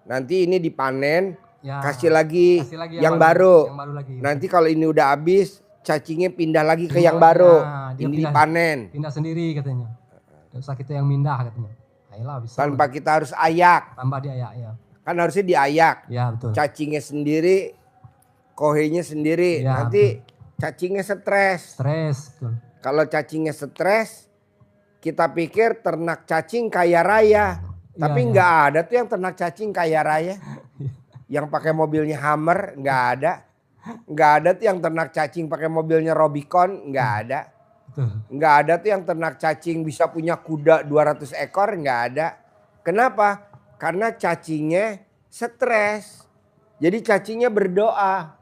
Nanti ini dipanen, Ya, kasih lagi yang baru. baru. Yang baru lagi. Nanti kalau ini udah habis, cacingnya pindah lagi ke yang Pindah lagi, baru. nah, dia Ini pindah. dipanen. Pindah sendiri katanya. Gak usah kita yang mindah katanya. Ayolah bisa. Tanpa kita harus ayak. Tambah diayak ya. Kan harusnya diayak. Ya betul. Cacingnya sendiri, kohenya sendiri. Ya, Nanti cacingnya stres. Stres, betul. Kalau cacingnya stres, kita pikir ternak cacing kaya raya. Tapi nggak ada tuh yang ternak cacing kaya raya. Yang pakai mobilnya Hummer, nggak ada. Nggak ada tuh yang ternak cacing pakai mobilnya Rubicon, nggak ada. Nggak ada tuh yang ternak cacing bisa punya kuda 200 ekor, nggak ada. Kenapa? Karena cacingnya stres. Jadi cacingnya berdoa,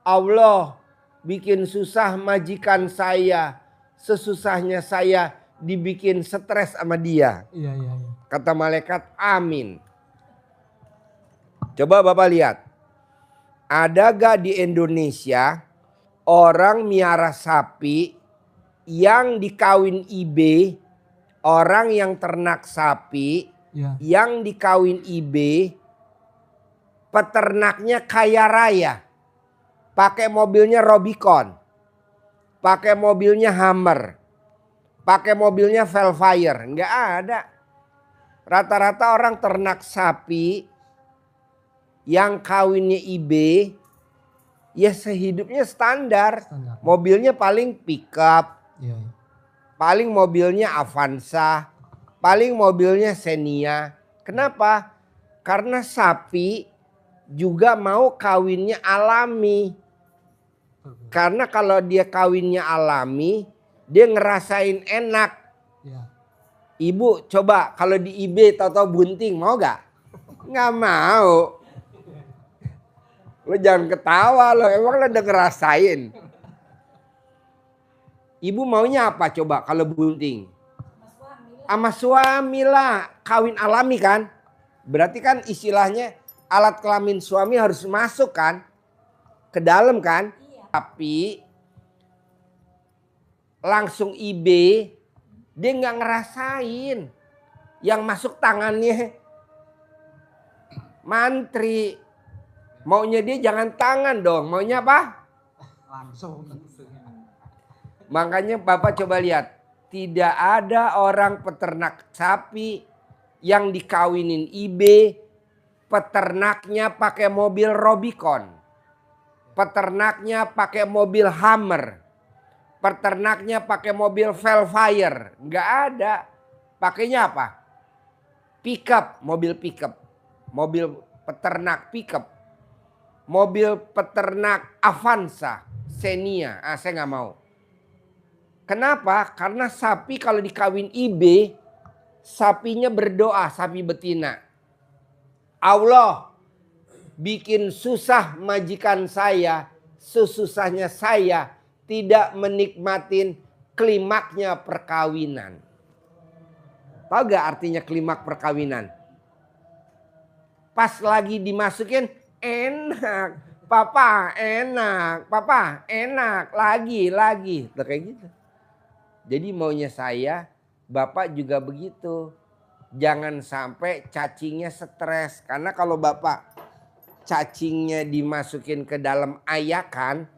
Allah bikin susah majikan saya, sesusahnya saya dibikin stres sama dia. Iya. Kata malaikat, amin. Coba Bapak lihat. Ada gak di Indonesia orang miara sapi yang dikawin IB, orang yang ternak sapi yang dikawin IB, peternaknya kaya raya. Pakai mobilnya Rubicon, pakai mobilnya Hummer, pakai mobilnya Velfire. Enggak ada. Rata-rata orang ternak sapi yang kawinnya IB, ya sehidupnya standar. Mobilnya paling pickup, paling mobilnya Avanza, paling mobilnya Xenia. Kenapa? Karena sapi juga mau kawinnya alami. Karena kalau dia kawinnya alami, dia ngerasain enak. Ibu coba kalau di IB tahu-tahu bunting, mau gak? Nggak mau. Lo jangan ketawa lo, emang lo udah ngerasain. Ibu maunya apa coba kalau bunting? Sama suami lah, kawin alami kan. Berarti kan istilahnya alat kelamin suami harus masuk kan. Ke dalam kan. Tapi langsung IB, dia nggak ngerasain. Yang masuk tangannya mantri. Maunya dia jangan tangan dong. Maunya apa? Langsung. Makanya Bapak coba lihat. Tidak ada orang peternak sapi yang dikawinin IB. Peternaknya pakai mobil Rubicon. Peternaknya pakai mobil Hummer. Peternaknya pakai mobil Velfire. Nggak ada. Pakainya apa? Pickup, mobil pickup. Mobil peternak pickup. Mobil peternak Avanza, Xenia. Saya nggak mau. Kenapa? Karena sapi kalau dikawin IB, sapinya berdoa, sapi betina. Allah bikin susah majikan saya, sesusahnya saya tidak menikmatin klimaknya perkawinan. Tahu gak artinya klimak perkawinan? Pas lagi dimasukin, enak, papa enak, lagi. Tuh kayak gitu. Jadi maunya saya, Bapak juga begitu. Jangan sampai cacingnya stres. Karena kalau Bapak cacingnya dimasukin ke dalam ayakan,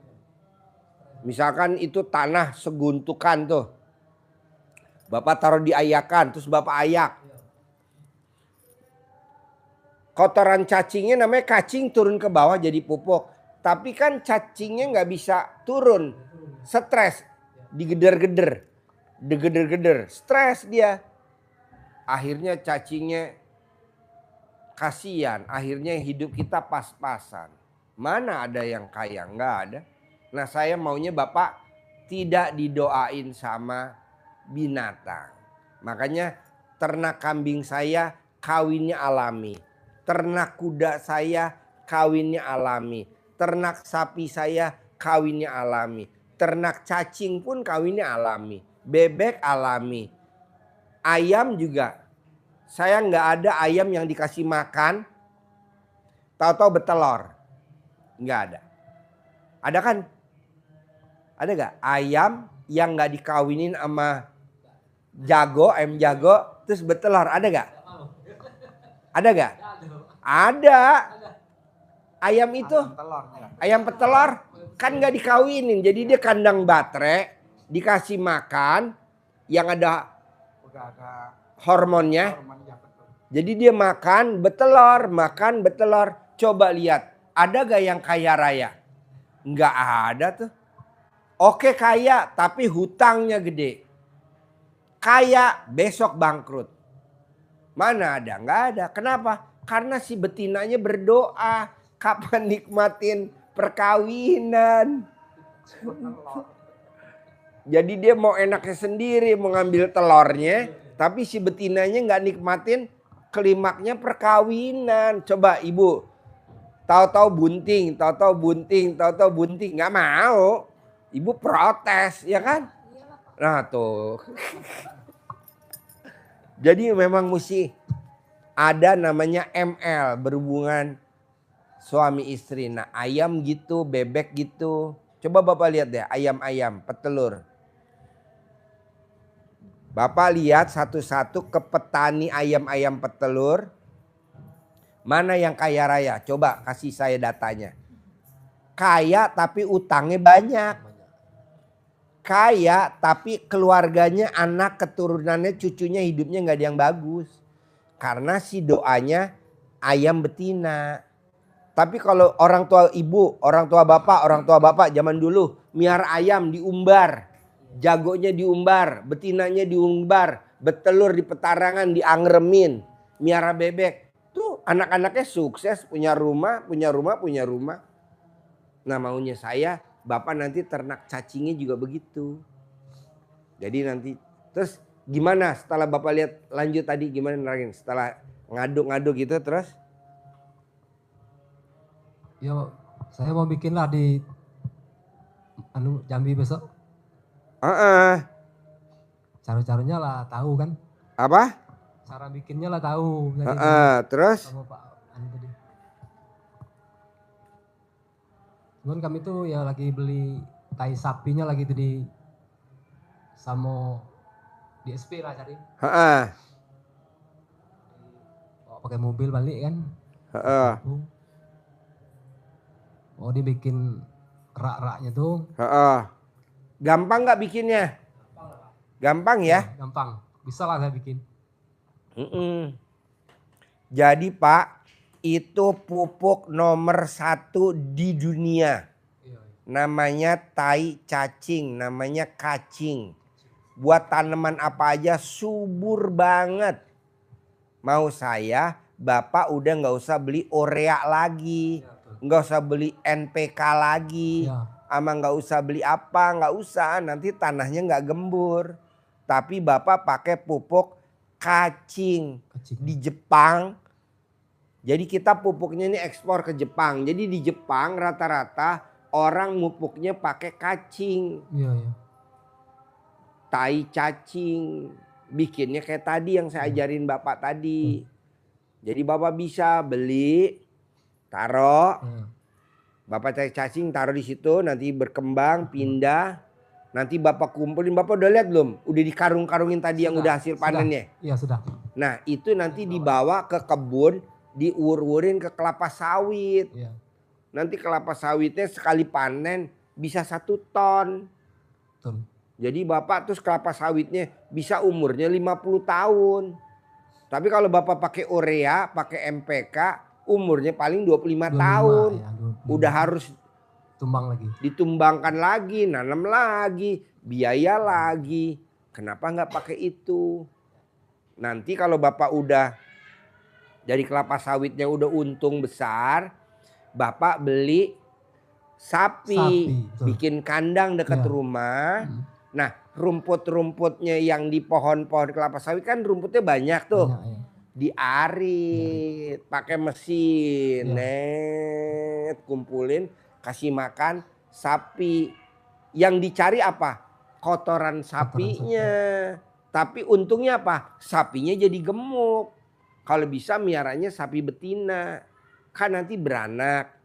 misalkan itu tanah seguntukan tuh. Bapak taruh di ayakan, terus Bapak ayak. Kotoran cacingnya namanya cacing turun ke bawah jadi pupuk. Tapi kan cacingnya nggak bisa turun. Stres. Digeder-geder. Digeder-geder. Stres dia. Akhirnya cacingnya kasihan. Akhirnya hidup kita pas-pasan. Mana ada yang kaya? Nggak ada. Nah saya maunya Bapak tidak didoain sama binatang. Makanya ternak kambing saya kawinnya alami. Ternak kuda saya kawinnya alami. Ternak sapi saya kawinnya alami. Ternak cacing pun kawinnya alami. Bebek alami. Ayam juga. Saya nggak ada ayam yang dikasih makan, tahu-tahu bertelur. Nggak ada. Ada kan? Ada nggak ayam yang nggak dikawinin sama jago, ayam jago, terus bertelur? Ada nggak? Ada nggak? Ada. Ayam itu, Telurnya. ayam petelur kan nggak dikawinin. Jadi dia kandang baterai, dikasih makan yang ada Udah ada hormonnya. hormonnya betul. Jadi dia makan betelor. Coba lihat, ada gak yang kaya raya? Nggak ada tuh. Oke kaya, tapi hutangnya gede. Kaya, besok bangkrut. Mana ada? Nggak ada. Kenapa? Karena si betinanya berdoa. Kapan nikmatin perkawinan. Jadi dia mau enaknya sendiri, mau ngambil telurnya. Tapi si betinanya nggak nikmatin klimaknya perkawinan. Coba ibu, tahu-tahu bunting, tahu-tahu bunting. Nggak mau. Ibu protes, ya kan? Nah tuh. Jadi memang mesti ada namanya ML, berhubungan suami istri. Nah ayam gitu, bebek gitu. Coba Bapak lihat deh ayam-ayam, petelur. Bapak lihat satu-satu ke petani ayam-ayam petelur. Mana yang kaya raya? Coba kasih saya datanya. Kaya tapi utangnya banyak. Kaya tapi keluarganya, anak keturunannya, cucunya hidupnya nggak ada yang bagus. Karena si doanya ayam betina. Tapi kalau orang tua ibu, orang tua bapak zaman dulu miara ayam diumbar. Jagonya diumbar, betinanya diumbar, betelur di petarangan diangremin, miara bebek. Tuh anak-anaknya sukses, punya rumah. Nah maunya saya, Bapak nanti ternak cacingnya juga begitu. Jadi nanti, terus gimana setelah Bapak lihat lanjut tadi gimana nerakin? Setelah ngaduk-ngaduk gitu terus? Yo, saya mau bikin lah di Jambi besok. Cara-caranya lah tahu kan? Apa? Cara bikinnya lah tahu. Terus? Sama Pak tadi. Cuman kami tuh ya lagi beli tai sapinya lagi tuh di Samo di SP lah cari. Bawa pakai mobil balik kan? Oh dibikin rak-raknya tuh. Gampang nggak bikinnya? Gampang ya? Gampang, bisa lah saya bikin. Jadi Pak, itu pupuk nomor 1 di dunia. Namanya tai cacing, namanya kacing. Buat tanaman apa aja subur banget. Mau saya, Bapak udah nggak usah beli urea lagi. Nggak usah beli NPK lagi. Ama nggak usah beli apa, nggak usah. Nanti tanahnya nggak gembur. Tapi Bapak pakai pupuk kacing. Di Jepang. Jadi kita pupuknya ini ekspor ke Jepang. Jadi di Jepang rata-rata orang pupuknya pakai kacing. Tai cacing. Bikinnya kayak tadi yang saya ajarin Bapak tadi. Jadi Bapak bisa beli, taruh. Bapak cari cacing taruh di situ, nanti berkembang, pindah. Nanti Bapak kumpulin, Bapak udah lihat belum? Udah dikarung-karungin tadi yang udah hasil panennya? Iya sudah. Nah itu nanti dibawa ke kebun, diur-urin ke kelapa sawit. Nanti kelapa sawitnya sekali panen bisa 1 ton. Jadi Bapak terus kelapa sawitnya bisa umurnya 50 tahun. Tapi kalau Bapak pakai urea, pakai MPK, umurnya paling 25 tahun. Udah harus ditumbangkan lagi, nanam lagi, biaya lagi. Kenapa nggak pakai itu? Nanti kalau Bapak udah dari kelapa sawitnya udah untung besar, Bapak beli sapi bikin kandang dekat rumah. Nah rumput-rumputnya yang di pohon-pohon kelapa sawit kan rumputnya banyak tuh. Diarit pakai mesin, kumpulin, kasih makan sapi. Yang dicari apa? Kotoran sapinya. Tapi untungnya apa? Sapinya jadi gemuk. Kalau bisa miaranya sapi betina. Kan nanti beranak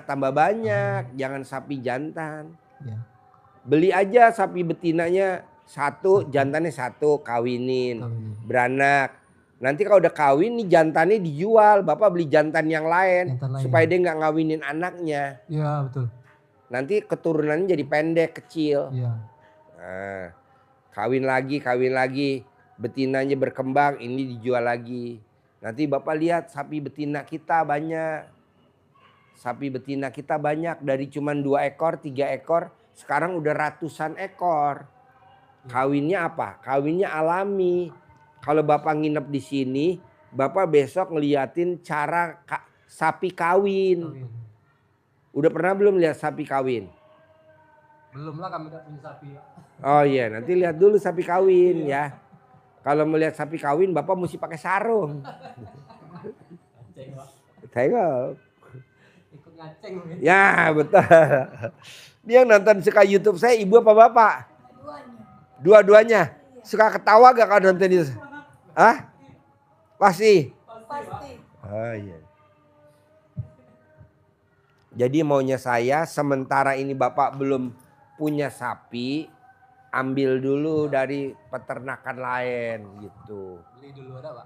tambah banyak. Jangan sapi jantan. Beli aja sapi betinanya 1, jantannya 1, kawinin. Beranak. Nanti kalau udah kawin nih jantannya dijual, Bapak beli jantan yang lain. Jantan lain. Supaya dia nggak ngawinin anaknya. Iya betul. Nanti keturunannya jadi pendek, kecil. Iya. Nah, kawin lagi, betinanya berkembang, ini dijual lagi. Nanti Bapak lihat sapi betina kita banyak. Sapi betina kita banyak, dari cuman 2 ekor, 3 ekor, sekarang udah ratusan ekor. Kawinnya apa? Kawinnya alami. Kalau Bapak nginep di sini, Bapak besok ngeliatin cara sapi kawin. Udah pernah belum lihat sapi kawin? Belum lah, kami gak punya sapi. Oh iya, nanti lihat dulu sapi kawin ya. Kalau melihat sapi kawin, Bapak mesti pakai sarung. Tengok. Ikut ngaceng. Ya betul. Dia nonton suka YouTube saya, ibu apa bapak? Dua-duanya. Suka ketawa gak kalau nonton itu? Hah? Pasti. Oh iya. Jadi maunya saya, sementara ini bapak belum punya sapi, ambil dulu dari peternakan lain gitu. Beli dulu ada Pak?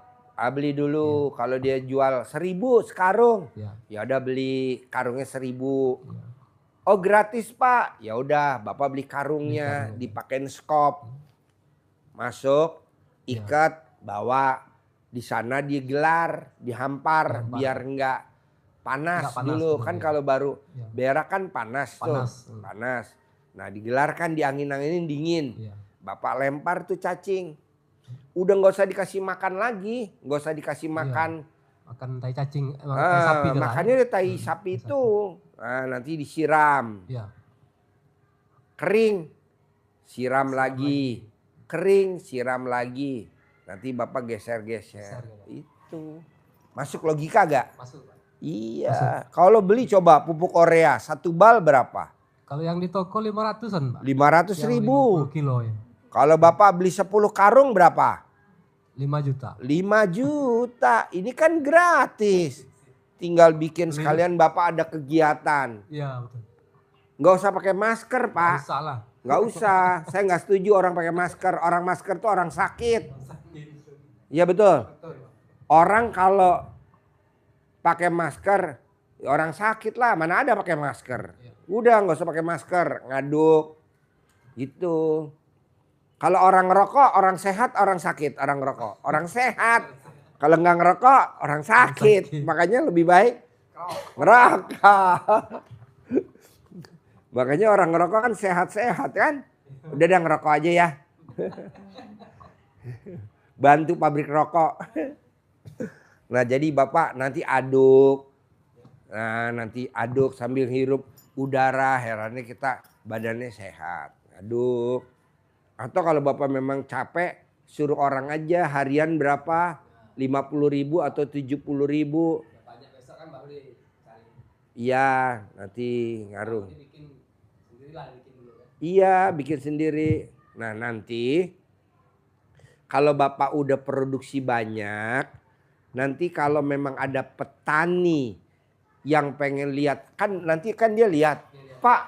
Beli dulu. Ya. Kalau dia jual 1.000 sekarung, ya udah beli karungnya 1.000. Ya. Oh gratis Pak, ya udah bapak beli karungnya, dipakein skop, masuk, ikat, bawa, di sana digelar, dihampar, biar enggak panas dulu kan ya. Kalau baru berak kan panas tuh, panas. Nah digelarkan, diangin-anginin dingin, bapak lempar tuh cacing. Udah nggak usah dikasih makan lagi, nggak usah dikasih makan. Makan tai cacing, tai sapi. Makannya udah tai sapi itu. Nah, nanti disiram. Kering, siram lagi. Kering, siram lagi. Nanti bapak geser-geser. Itu. Masuk logika gak? Masuk. Iya. Kalau beli coba pupuk Korea, 1 bal berapa? Kalau yang di toko 500-an Pak. 500.000. Kilo ya. Kalau bapak beli 10 karung berapa? 5 juta. 5 juta. Ini kan gratis. Tinggal bikin sekalian bapak ada kegiatan. Iya betul. Nggak usah pakai masker Pak. Nggak usah lah. Nggak usah. Saya nggak setuju orang pakai masker. Orang masker tuh orang sakit. Iya betul. Orang kalau pakai masker, orang sakit lah. Mana ada pakai masker. Udah nggak usah pakai masker. Ngaduk. Gitu. Kalau orang ngerokok, orang sehat, orang sakit. Orang ngerokok, orang sehat. Kalau nggak ngerokok, orang sakit. Makanya lebih baik ngerokok. Makanya orang ngerokok kan sehat-sehat kan. Udah dah ngerokok aja ya. Bantu pabrik rokok. Nah jadi bapak nanti aduk. Nah nanti aduk sambil hirup udara. Herannya kita badannya sehat. Aduk. Atau kalau bapak memang capek, suruh orang aja harian berapa, 50.000 atau 70.000. Banyak besok kan baru dicari. Iya, nanti ngaruh. Iya, bikin sendiri. Nah nanti kalau bapak udah produksi banyak, nanti kalau memang ada petani yang pengen lihat, kan nanti kan dia lihat, Pak,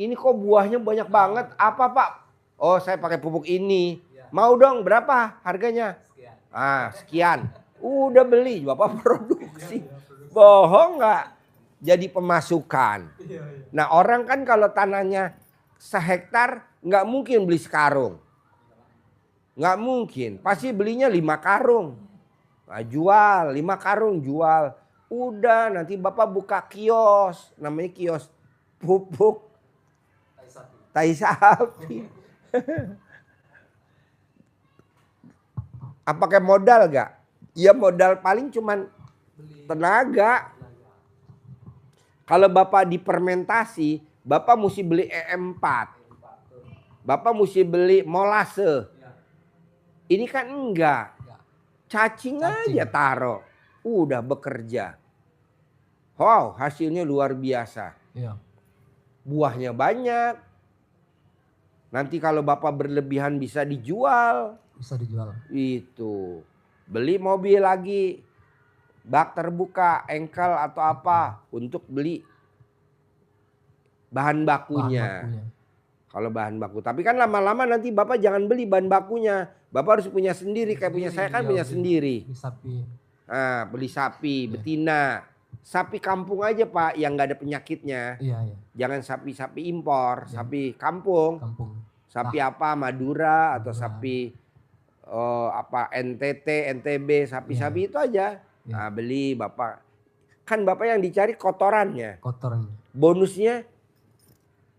ini kok buahnya banyak banget, apa Pak? Oh saya pakai pupuk ini. Mau dong berapa harganya? Sekian. Sekian. Udah beli, bapak produksi. Bohong nggak? Jadi pemasukan. Nah orang kan kalau tanahnya sehektar nggak mungkin beli sekarung. Nggak mungkin. Pasti belinya 5 karung. Nah, jual 5 karung jual. Udah nanti bapak buka kios. Namanya kios pupuk tai sapi. Apa kayak modal gak? Ya modal paling cuman tenaga. Kalau bapak difermentasi, bapak mesti beli EM4. Bapak mesti beli molase. Ini kan enggak. Cacing aja taruh. Udah bekerja. Wow, hasilnya luar biasa. Buahnya banyak. Nanti kalau bapak berlebihan bisa dijual. Bisa dijual. Itu. Beli mobil lagi. Bak terbuka, engkel atau apa. Untuk beli bahan bakunya. Kalau bahan baku. Tapi kan lama-lama nanti Bapak jangan beli bahan bakunya. Bapak harus punya sendiri. Kayak punya saya kan punya sendiri. Beli sapi. Nah, beli sapi, betina. Sapi kampung aja Pak yang nggak ada penyakitnya. Iya, iya. Jangan sapi-sapi impor, sapi kampung. Kampung. Sapi apa Madura atau Madura. sapi apa NTT, NTB, sapi-sapi itu aja. Nah, beli Bapak. Kan Bapak yang dicari kotorannya. Kotorannya. Bonusnya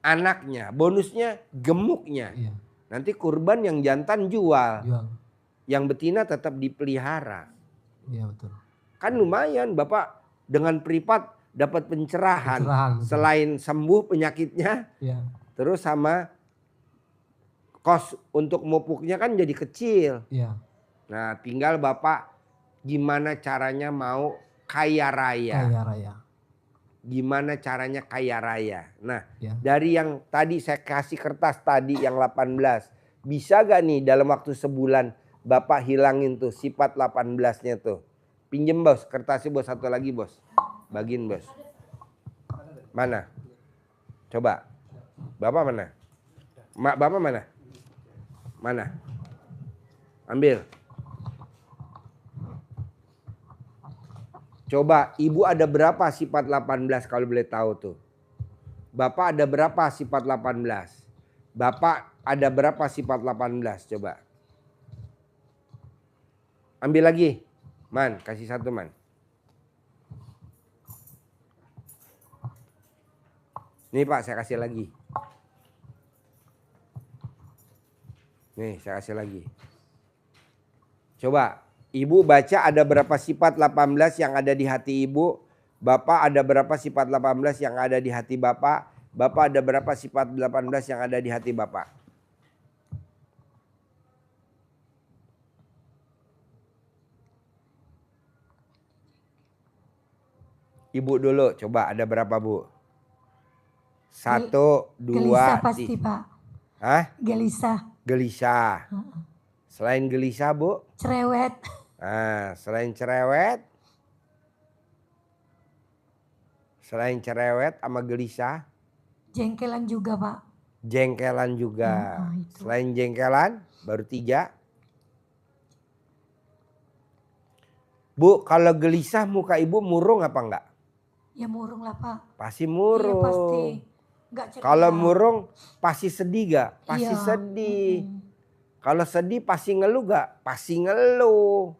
anaknya, bonusnya gemuknya. Iya. Nanti kurban yang jantan jual. Jual. Yang betina tetap dipelihara. Iya betul. Kan lumayan Bapak dengan privat dapat pencerahan. Betul. Selain sembuh penyakitnya. Iya. Terus sama kos untuk mupuknya kan jadi kecil. Iya. Nah tinggal Bapak gimana caranya mau kaya raya. Kaya raya. Gimana caranya kaya raya. Nah Ya. dari yang tadi saya kasih kertas tadi yang 18. Bisa gak nih dalam waktu sebulan Bapak hilangin tuh sifat 18-nya tuh. Pinjem bos, kertasnya bos, satu lagi bos. Bagiin bos. Mana? Coba. Bapak mana? Bapak mana? Mana? Ambil. Coba ibu ada berapa sifat 18 kalau boleh tahu tuh. Bapak ada berapa sifat 18? Bapak ada berapa sifat 18? Coba. Ambil lagi. Man, kasih satu man. Nih Pak, saya kasih lagi. Nih, saya kasih lagi. Coba, ibu baca ada berapa sifat 18 yang ada di hati ibu. Bapak ada berapa sifat 18 yang ada di hati Bapak. Bapak ada berapa sifat 18 yang ada di hati Bapak. Ibu dulu, coba ada berapa Bu? 1, 2, Gelisah pasti Pak. Hah? Gelisah. Gelisah. Selain gelisah Bu? Cerewet. Nah, selain cerewet. Selain cerewet sama gelisah. Jengkelan juga Pak. Jengkelan juga. Selain jengkelan baru 3. Bu, kalau gelisah muka ibu murung apa enggak? Ya murung lah Pak. Pasti murung. Iya pasti. Nggak ceria. Kalau murung pasti sedih gak? Pasti Iya. sedih. Kalau sedih pasti ngeluh gak? Pasti ngeluh.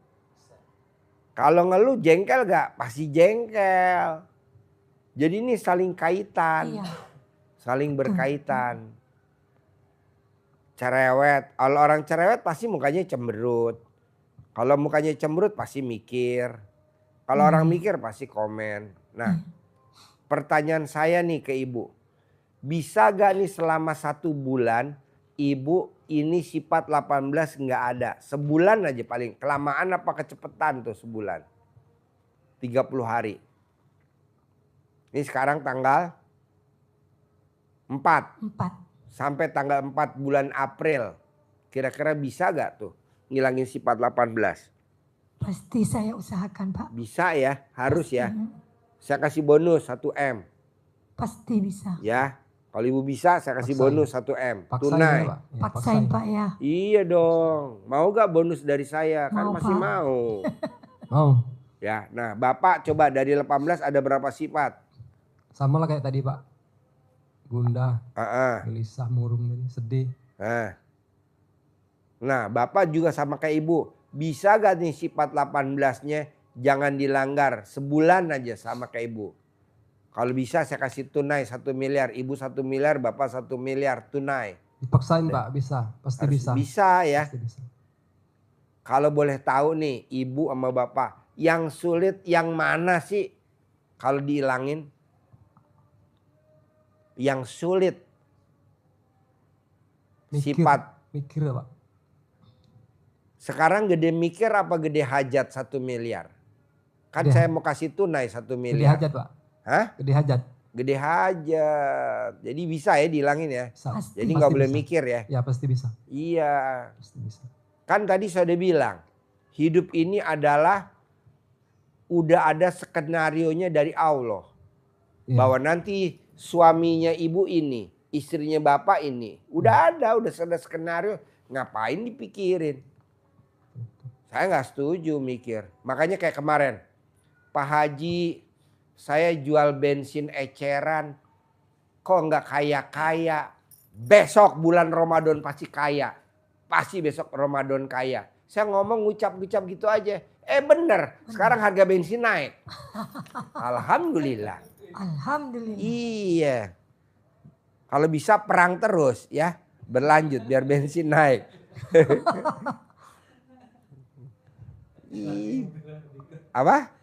Kalau ngeluh jengkel gak? Pasti jengkel. Jadi ini saling kaitan. Iya. Saling berkaitan. Cerewet. Kalau orang cerewet pasti mukanya cemberut. Kalau mukanya cemberut pasti mikir. Kalau orang mikir pasti komen. Nah, pertanyaan saya nih ke ibu. Bisa gak nih selama 1 bulan ibu ini sifat 18 nggak ada. Sebulan aja paling. Kelamaan apa kecepatan tuh sebulan. 30 hari. Ini sekarang tanggal 4. Sampai tanggal 4 bulan April. Kira-kira bisa gak tuh ngilangin sifat 18? Pasti saya usahakan Pak. Bisa ya, harus ya. Saya kasih bonus 1 M. Pasti bisa. Ya, kalau ibu bisa saya kasih bonus 1 M. Paksain Tunai. ya, Pak. Ya, Paksain Pak ya. Iya dong. Mau gak bonus dari saya? Kan Mau, pasti Pak. mau. Mau. Ya, nah Bapak coba dari 18 ada berapa sifat? Sama lah kayak tadi Pak. Gundah, gelisah, murung, sedih. Nah, Bapak juga sama kayak ibu. Bisa gak nih sifat 18-nya jangan dilanggar. Sebulan aja sama kayak ibu. Kalau bisa saya kasih tunai 1 miliar. Ibu 1 miliar, Bapak 1 miliar tunai. Dipaksain Pak, bisa. Pasti Harus bisa. bisa ya. Pasti bisa. Kalau boleh tahu nih ibu sama bapak. Yang sulit yang mana sih kalau dihilangin? Yang sulit. Sifat. Mikir ya Pak. Sekarang gede mikir apa gede hajat 1 miliar? Kan Gede. saya mau kasih tunai 1 Gede miliar. hajat Pak. Hah? Gede hajat. Gede hajat. Jadi bisa ya dihilangin ya. Bisa. Pasti. Jadi nggak Pasti boleh bisa. mikir ya. Ya pasti bisa. Iya. Pasti bisa. Kan tadi saya udah bilang. Hidup ini adalah udah ada skenarionya dari Allah. Iya. Bahwa nanti suaminya ibu ini istrinya bapak ini. Udah ada skenario, ngapain dipikirin. Saya nggak setuju mikir. Makanya kayak kemarin, Pak Haji, saya jual bensin eceran, kok nggak kaya-kaya. Besok bulan Ramadan pasti kaya. Pasti besok Ramadan kaya. Saya ngomong ngucap-ngucap gitu aja. Bener, sekarang harga bensin naik. Alhamdulillah. Alhamdulillah. Iya. Kalau bisa perang terus ya. Berlanjut biar bensin naik. Apa?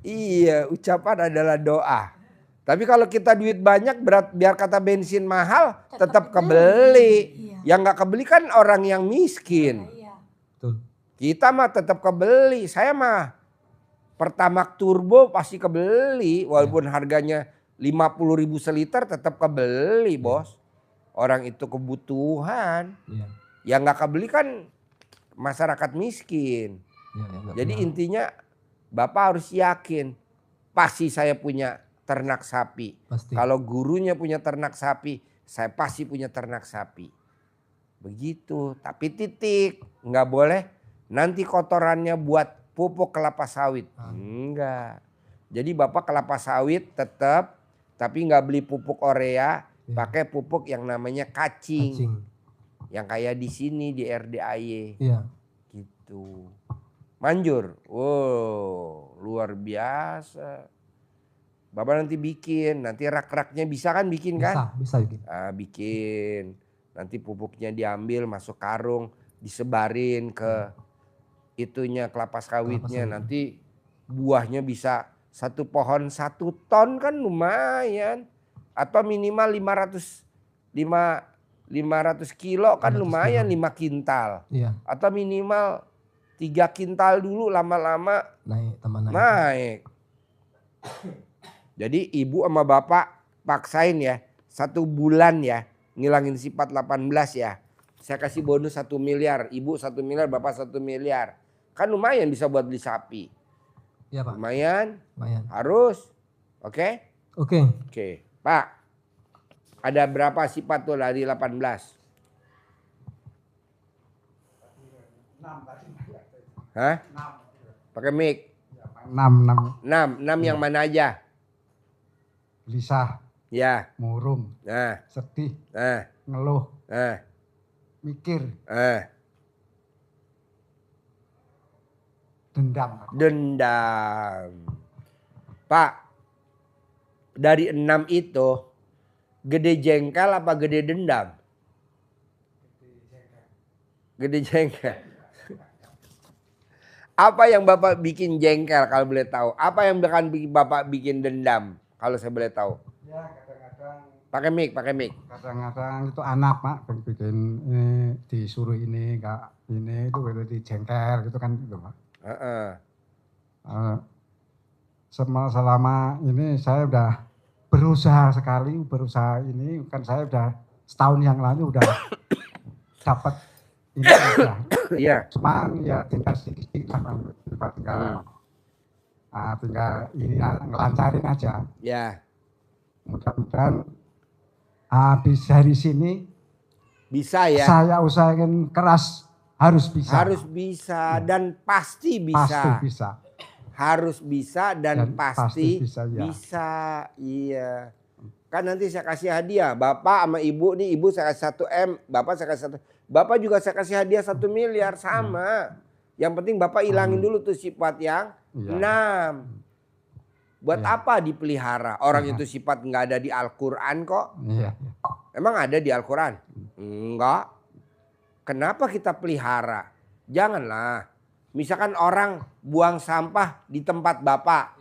Iya, ucapan adalah doa. Tapi kalau kita duit banyak biar kata bensin mahal tetap kebeli. Iya. Yang nggak kebeli kan orang yang miskin. Iya. Betul. Kita mah tetap kebeli. Saya mah Pertamax turbo pasti kebeli. Walaupun harganya 50.000 seliter tetap kebeli, bos. Orang itu kebutuhan. Iya. Yang nggak kebeli kan masyarakat miskin. Iya, nggak Jadi punya. intinya Bapak harus yakin. Pasti saya punya ternak sapi. Pasti. Kalau gurunya punya ternak sapi, saya pasti punya ternak sapi. Begitu. Tapi titik. Nggak boleh nanti kotorannya buat pupuk kelapa sawit. Enggak. Jadi Bapak kelapa sawit tetap. Tapi nggak beli pupuk urea. Iya. Pakai pupuk yang namanya kacing. Cacing. Yang kayak di sini di RDAY. Iya. Gitu. Manjur. Wow, luar biasa. Bapak nanti bikin. Nanti rak-raknya bisa kan bikin kan? Bisa bikin. Bikin. Nanti pupuknya diambil masuk karung. Disebarin ke itunya kelapa sawitnya. sawit. Nanti buahnya bisa satu pohon 1 ton kan lumayan. Atau minimal 500 kilo kan 500 lumayan kilo. 5 kintal. Iya. Atau minimal 3 kintal dulu lama-lama Naik, tambah naik. naik. Jadi ibu sama bapak paksain ya 1 bulan ya ngilangin sifat 18 ya. Saya kasih bonus 1 miliar. Ibu 1 miliar, bapak 1 miliar. Kan lumayan bisa buat beli sapi. Iya, Pak. Lumayan. Lumayan. Harus. Oke? Oke. Oke. Pak. Ada berapa sifat tuh dari 18? Hah? Pakai mic. 6 6 yang mana aja? gelisah, Ya. murung, Nah, sedih, nah, ngeluh, nah, mikir, nah. dendam. Dendam. Pak, dari 6 itu gede jengkel apa gede dendam? Gede jengkel. Apa yang Bapak bikin jengkel kalau boleh tahu? Apa yang akan Bapak bikin dendam kalau saya boleh tahu? Ya kadang-kadang. Pakai mic. Kadang-kadang itu anak Pak bikin disuruh ini enggak ini itu dijengkel gitu kan gitu Pak. Heeh. Selama ini saya udah berusaha ini kan saya udah setahun yang lalu udah dapat ini udah. Iya. Cuman ya tinggal sedikit tinggal ini ngelancarin aja. Ya. Mudah-mudahan habis dari sini Bisa ya. saya usahakan keras harus bisa. Harus bisa dan pasti bisa. Pasti bisa. Harus bisa dan pasti bisa, ya. bisa. Iya. Kan nanti saya kasih hadiah. Bapak sama ibu nih, ibu saya kasih 1 M, bapak saya kasih 1. Bapak juga saya kasih hadiah 1 miliar sama. Yang penting bapak hilangin dulu tuh sifat yang 6. Buat apa dipelihara? Orang itu sifat nggak ada di Al-Quran kok. Iya. Emang ada di Al-Quran? Enggak. Kenapa kita pelihara? Janganlah. Misalkan orang buang sampah di tempat bapak.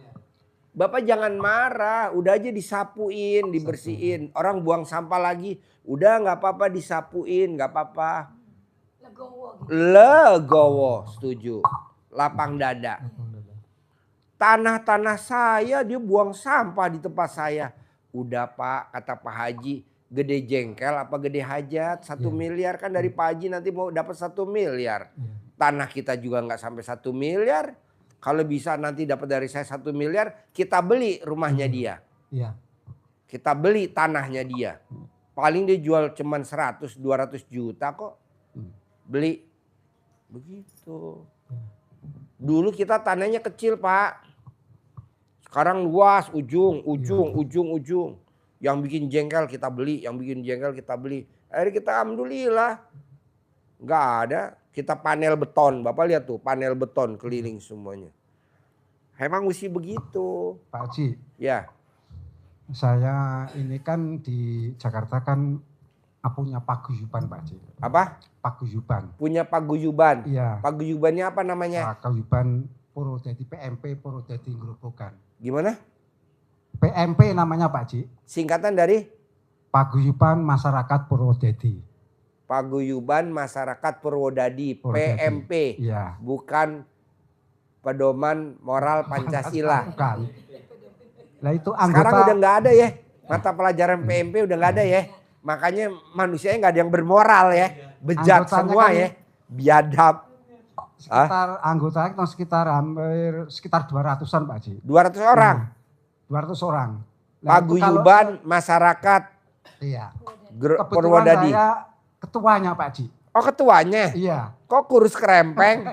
Bapak jangan marah. Udah aja disapuin, dibersihin. Orang buang sampah lagi. Udah nggak apa-apa disapuin. Nggak apa-apa. Legowo gitu. Legowo. Setuju. Lapang dada. Tanah-tanah saya dia buang sampah di tempat saya. Udah Pak, kata Pak Haji. Gede jengkel apa gede hajat? 1 miliar kan dari Pak Haji nanti mau dapat 1 miliar. Tanah kita juga nggak sampai 1 miliar. Kalau bisa nanti dapat dari saya 1 miliar, kita beli rumahnya dia. Iya. Kita beli tanahnya dia. Paling dia jual cuman 100-200 juta kok. Beli. Begitu. Dulu kita tanahnya kecil Pak. Sekarang luas, ujung. Yang bikin jengkel kita beli, Akhirnya kita alhamdulillah. Nggak ada. Kita panel beton. Bapak lihat tuh panel beton keliling semuanya. Emang mesti begitu. Pak Haji. Ya. Saya ini kan di Jakarta kan punya paguyuban Pak Haji. Apa? Paguyuban. Punya paguyuban. Iya. Paguyubannya apa namanya? Paguyuban Purwodadi PMP Purwodadi Grobogan. Gimana? PMP namanya Pak Haji. Singkatan dari? Paguyuban Masyarakat Purwodadi. Paguyuban Masyarakat Purwodadi. PMP. Iya. Bukan Pedoman Moral Pancasila. Bukan. Lah itu anggota. Sekarang udah nggak ada ya. Mata pelajaran PMP udah nggak ada ya. Makanya manusianya nggak ada yang bermoral ya. Bejat semua kan ya. Biadab. Sekitar anggotanya kan sekitar 200-an Pak Haji. 200 orang. 200 orang. Nah, Paguyuban Masyarakat iya. Purwodadi. Kebetulan saya ketuanya Pak Haji. Oh ketuanya? Iya. Kok kurus kerempeng?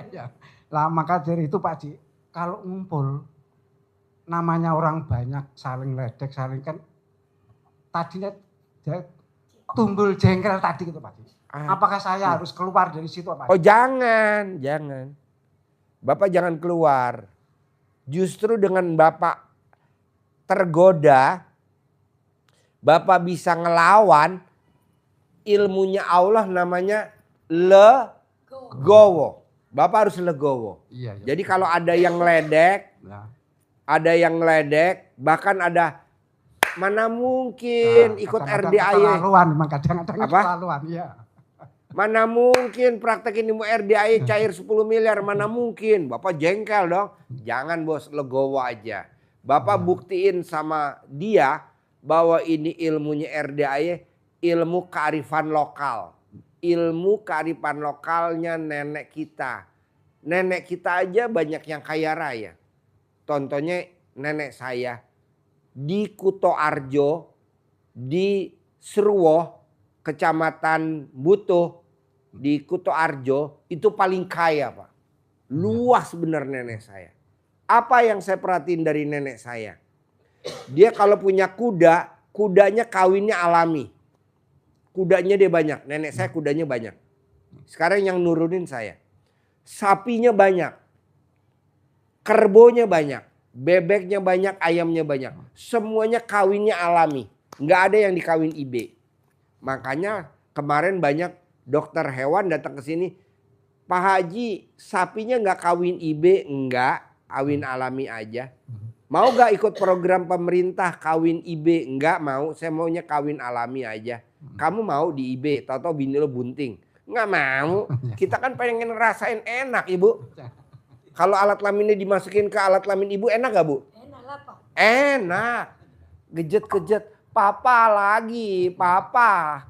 Lah maka dari itu Pak Haji, kalau ngumpul namanya orang banyak saling ledek, saling kan tadinya tumbul jengkel tadi gitu Pak Haji. Apakah saya harus keluar dari situ Pak Haji? Oh jangan. Bapak jangan keluar. Justru dengan Bapak tergoda, Bapak bisa ngelawan ilmunya Allah namanya legowo. Bapak harus legowo. Iya. Jadi kalau ada yang ngeledek, bahkan ada mana mungkin ikut RDAY. Keterlaluan, memang kadang-kadang keterlaluan, ya. Mana mungkin praktekin ilmu RDAY cair 10 miliar, mana mungkin. Bapak jengkel dong. Jangan bos, legowo aja. Bapak buktiin sama dia bahwa ini ilmunya RDAY, ilmu kearifan lokal. Ilmu kearifan lokalnya nenek kita. Nenek kita aja banyak yang kaya raya. Contohnya nenek saya di Kutoarjo, di Seruwo, Kecamatan Butuh, di Kutoarjo itu paling kaya Pak. Luas bener nenek saya. Apa yang saya perhatiin dari nenek saya? Dia kalau punya kuda, kudanya kawinnya alami. Kudanya dia banyak, nenek saya kudanya banyak. Sekarang yang nurunin saya. Sapinya banyak. Kerbonya banyak. Bebeknya banyak, ayamnya banyak. Semuanya kawinnya alami. Nggak ada yang dikawin IB. Makanya kemarin banyak dokter hewan datang ke sini. Pak Haji, sapinya nggak kawin IB? Enggak, kawin alami aja. Mau gak ikut program pemerintah kawin IB? Enggak mau, saya maunya kawin alami aja. Kamu mau di IB, tau-tau bini lo bunting. Nggak mau, kita kan pengen ngerasain enak Ibu. Kalau alat kelaminnya dimasukin ke alat kelamin Ibu enak gak Bu? Enak lah Pak. Enak. Gejet-gejet, papa lagi, papa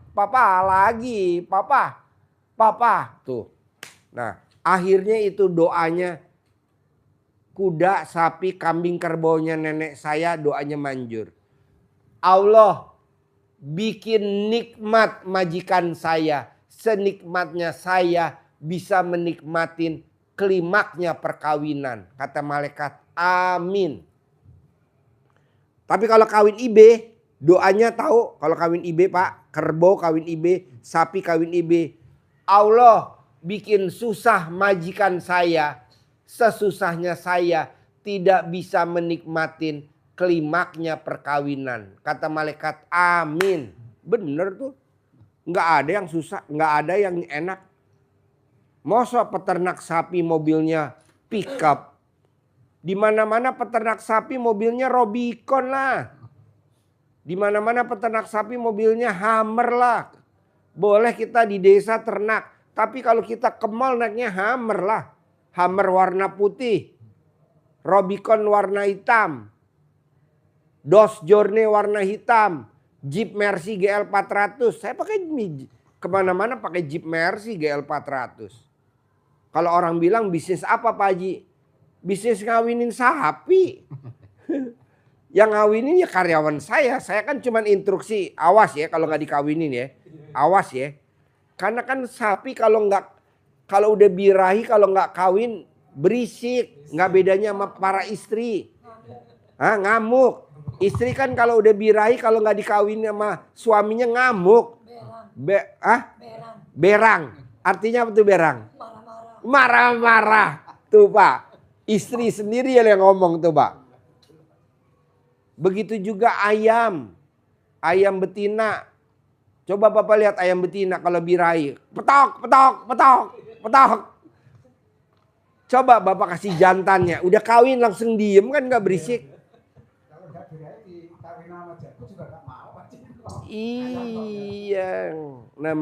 lagi, papa. Tuh. Nah akhirnya itu doanya kuda, sapi, kambing, kerbaunya nenek saya doanya manjur. Allah bikin nikmat majikan saya. Senikmatnya saya bisa menikmatin klimaknya perkawinan. Kata malaikat amin. Tapi kalau kawin IB doanya tahu kalau kawin IB Pak. Kerbau kawin IB, sapi kawin IB. Allah bikin susah majikan saya. Sesusahnya saya tidak bisa menikmatin klimaknya perkawinan. Kata malaikat amin. Bener tuh. Nggak ada yang susah, nggak ada yang enak. Masa peternak sapi mobilnya pickup. Di mana-mana peternak sapi mobilnya Robicon lah. Di mana-mana peternak sapi mobilnya Hummer lah. Boleh kita di desa ternak, tapi kalau kita ke mall naiknya Hummer lah. Hummer warna putih, Robicon warna hitam, Dodge Journey warna hitam, Jeep Mercy GL 400. Saya pakai kemana-mana pakai Jeep Mercy GL 400. Kalau orang bilang bisnis apa Pak Haji? Bisnis ngawinin sapi. Yang ngawinin ya karyawan saya. Saya kan cuman instruksi, awas ya kalau nggak dikawinin ya. Awas ya. Karena kan sapi kalau udah birahi kalau nggak kawin berisik. Nggak bedanya sama para istri. Ngamuk. Istri kan kalau udah birahi kalau nggak dikawin sama suaminya ngamuk. Berang. Artinya apa tuh berang? Marah-marah. Tuh Pak. Istri sendiri yang ngomong tuh Pak. Begitu juga ayam. Ayam betina. Coba Bapak lihat ayam betina kalau birahi. Petok, petok, petok, petok. Coba Bapak kasih jantannya. Udah kawin langsung diem kan gak berisik. Kalau nggak birahi dikawin sama jago juga nggak mau. Iya. Nah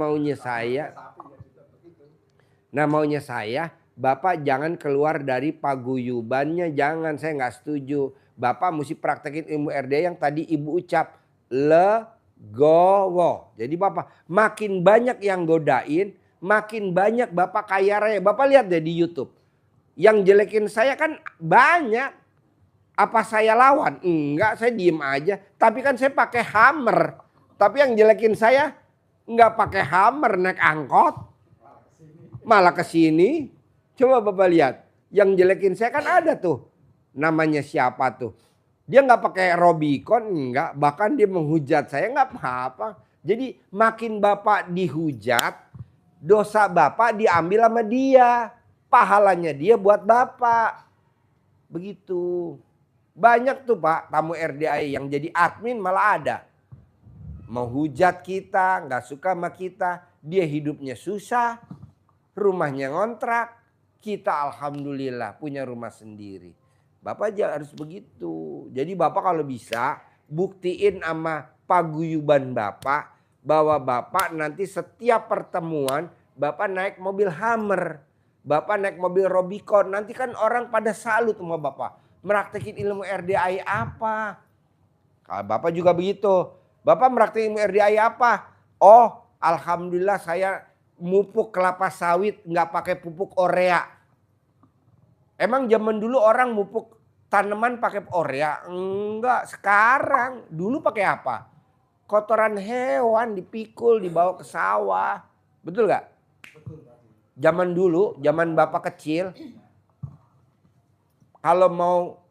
maunya saya. Bapak jangan keluar dari paguyubannya. Jangan, saya nggak setuju. Bapak mesti praktekin ilmu RDA yang tadi Ibu ucap. Legowo. Jadi Bapak makin banyak yang godain, makin banyak Bapak kaya raya. Bapak lihat deh di YouTube. Yang jelekin saya kan banyak. Apa saya lawan? Enggak, saya diem aja. Tapi kan saya pakai hammer. Tapi yang jelekin saya nggak pakai hammer, naik angkot. Malah kesini. Coba Bapak lihat. Yang jelekin saya kan ada tuh. Namanya siapa tuh? Dia nggak pakai Robicon, enggak. Bahkan dia menghujat saya, nggak apa-apa. Jadi makin Bapak dihujat, dosa Bapak diambil sama dia. Pahalanya dia buat Bapak. Begitu. Banyak tuh Pak tamu RDA yang jadi admin malah ada. Mau hujat kita, nggak suka sama kita. Dia hidupnya susah, rumahnya ngontrak. Kita alhamdulillah punya rumah sendiri. Bapak aja harus begitu. Jadi Bapak kalau bisa buktiin sama paguyuban Bapak bahwa Bapak nanti setiap pertemuan Bapak naik mobil Hummer. Bapak naik mobil Robicon. Nanti kan orang pada salut sama Bapak. Meraktekin ilmu RDI apa? Kalau Bapak juga begitu. Bapak meraktekin ilmu RDI apa? Oh alhamdulillah saya mupuk kelapa sawit nggak pakai pupuk urea. Emang zaman dulu orang mupuk tanaman pakai urea? Enggak, sekarang. Dulu pakai apa? Kotoran hewan dipikul dibawa ke sawah. Betul gak? Zaman dulu, zaman Bapak kecil. Kalau mau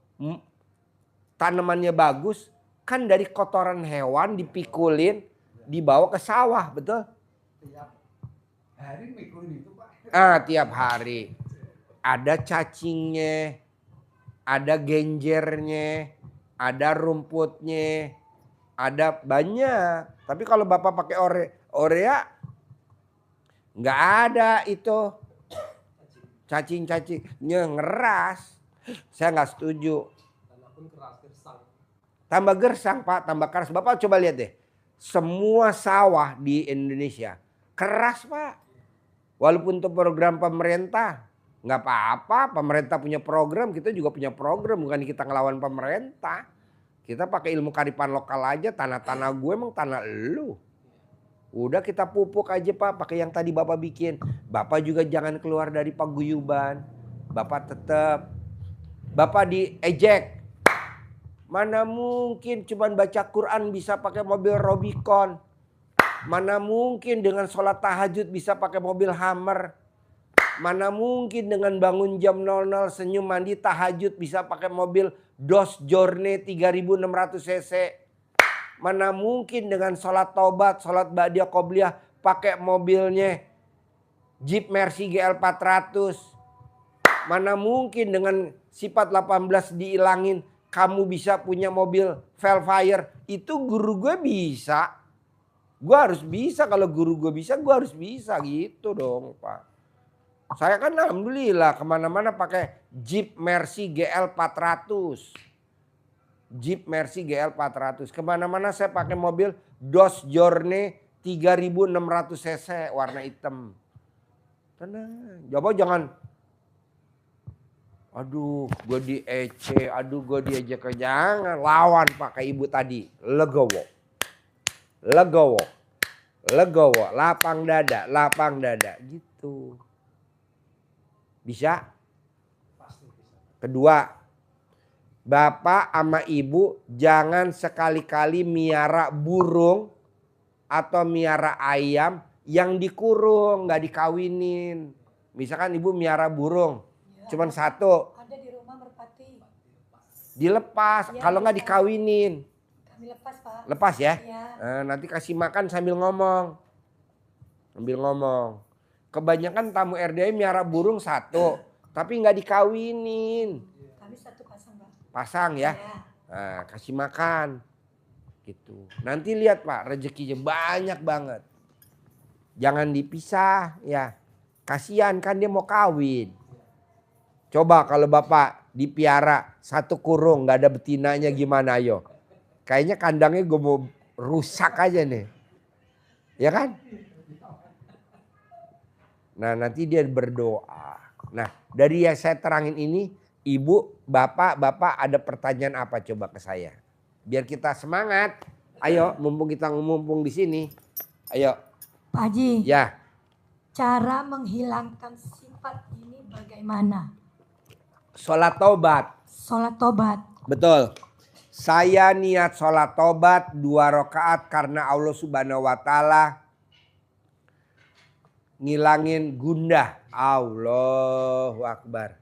tanamannya bagus, kan dari kotoran hewan dipikulin dibawa ke sawah, betul? Tiap hari mikulin itu Pak. Tiap hari. Ada cacingnya, ada genjernya, ada rumputnya, ada banyak. Tapi kalau Bapak pakai urea, nggak ada itu cacing-cacingnya ngeras. Saya nggak setuju. Tambah gersang Pak, tambah keras. Bapak coba lihat deh, semua sawah di Indonesia keras Pak. Walaupun itu program pemerintah. Nggak apa-apa, pemerintah punya program, kita juga punya program. Bukan kita ngelawan pemerintah. Kita pakai ilmu kearifan lokal aja, tanah-tanah gue emang tanah elu. Udah kita pupuk aja Pak, pakai yang tadi Bapak bikin. Bapak juga jangan keluar dari paguyuban. Bapak tetap, Bapak diejek. Mana mungkin cuman baca Quran bisa pakai mobil Robicon. Mana mungkin dengan sholat tahajud bisa pakai mobil Hummer. Mana mungkin dengan bangun jam 00 senyum mandi tahajud bisa pakai mobil Dodge Journey 3600 cc. Mana mungkin dengan sholat taubat, sholat ba'diyah qobliyah pakai mobilnya Jeep Mercy GL 400. Mana mungkin dengan sifat 18 dihilangin kamu bisa punya mobil Velfire. Itu guru gue bisa. Gue harus bisa, kalau guru gue bisa gue harus bisa gitu dong Pak. Saya kan alhamdulillah kemana-mana pakai Jeep Mercy GL 400. Jeep Mercy GL 400. Kemana-mana saya pakai mobil Dodge Journey 3600 cc warna hitam. Tenang. Coba jangan. Aduh gue di EC. Aduh gue diajak ke jangan. Lawan pakai ibu tadi. Legowo. Legowo. Legowo. Lapang dada. Lapang dada. Gitu. Bisa? Kedua, Bapak sama ibu jangan sekali-kali miara burung atau miara ayam yang dikurung, nggak dikawinin. Misalkan ibu miara burung, cuman satu, Ada di rumah merpati. dilepas. Ya, Kalau nggak bisa. dikawinin, Kami lepas, Pak. lepas ya. Ya. Nanti kasih makan sambil ngomong, Kebanyakan tamu RDI miara burung satu, tapi nggak dikawinin. Kami satu pasang, Pak. Pasang ya. Nah, kasih makan gitu. Nanti lihat Pak, rezekinya banyak banget. Jangan dipisah ya. Kasihan kan dia mau kawin. Coba kalau Bapak dipiara satu kurung nggak ada betinanya gimana ayo. Kayaknya kandangnya gue mau rusak aja nih. Ya kan? Nah nanti dia berdoa. Nah dari yang saya terangin ini, ibu, bapak ada pertanyaan apa coba ke saya? Biar kita semangat. Ayo, mumpung di sini. Ayo. Pak Haji, Ya. cara menghilangkan sifat ini bagaimana? Sholat tobat. Sholat tobat. Betul. Saya niat sholat tobat 2 rakaat karena Allah Subhanahu wa Ta'ala ngilangin gundah. Allahu Akbar.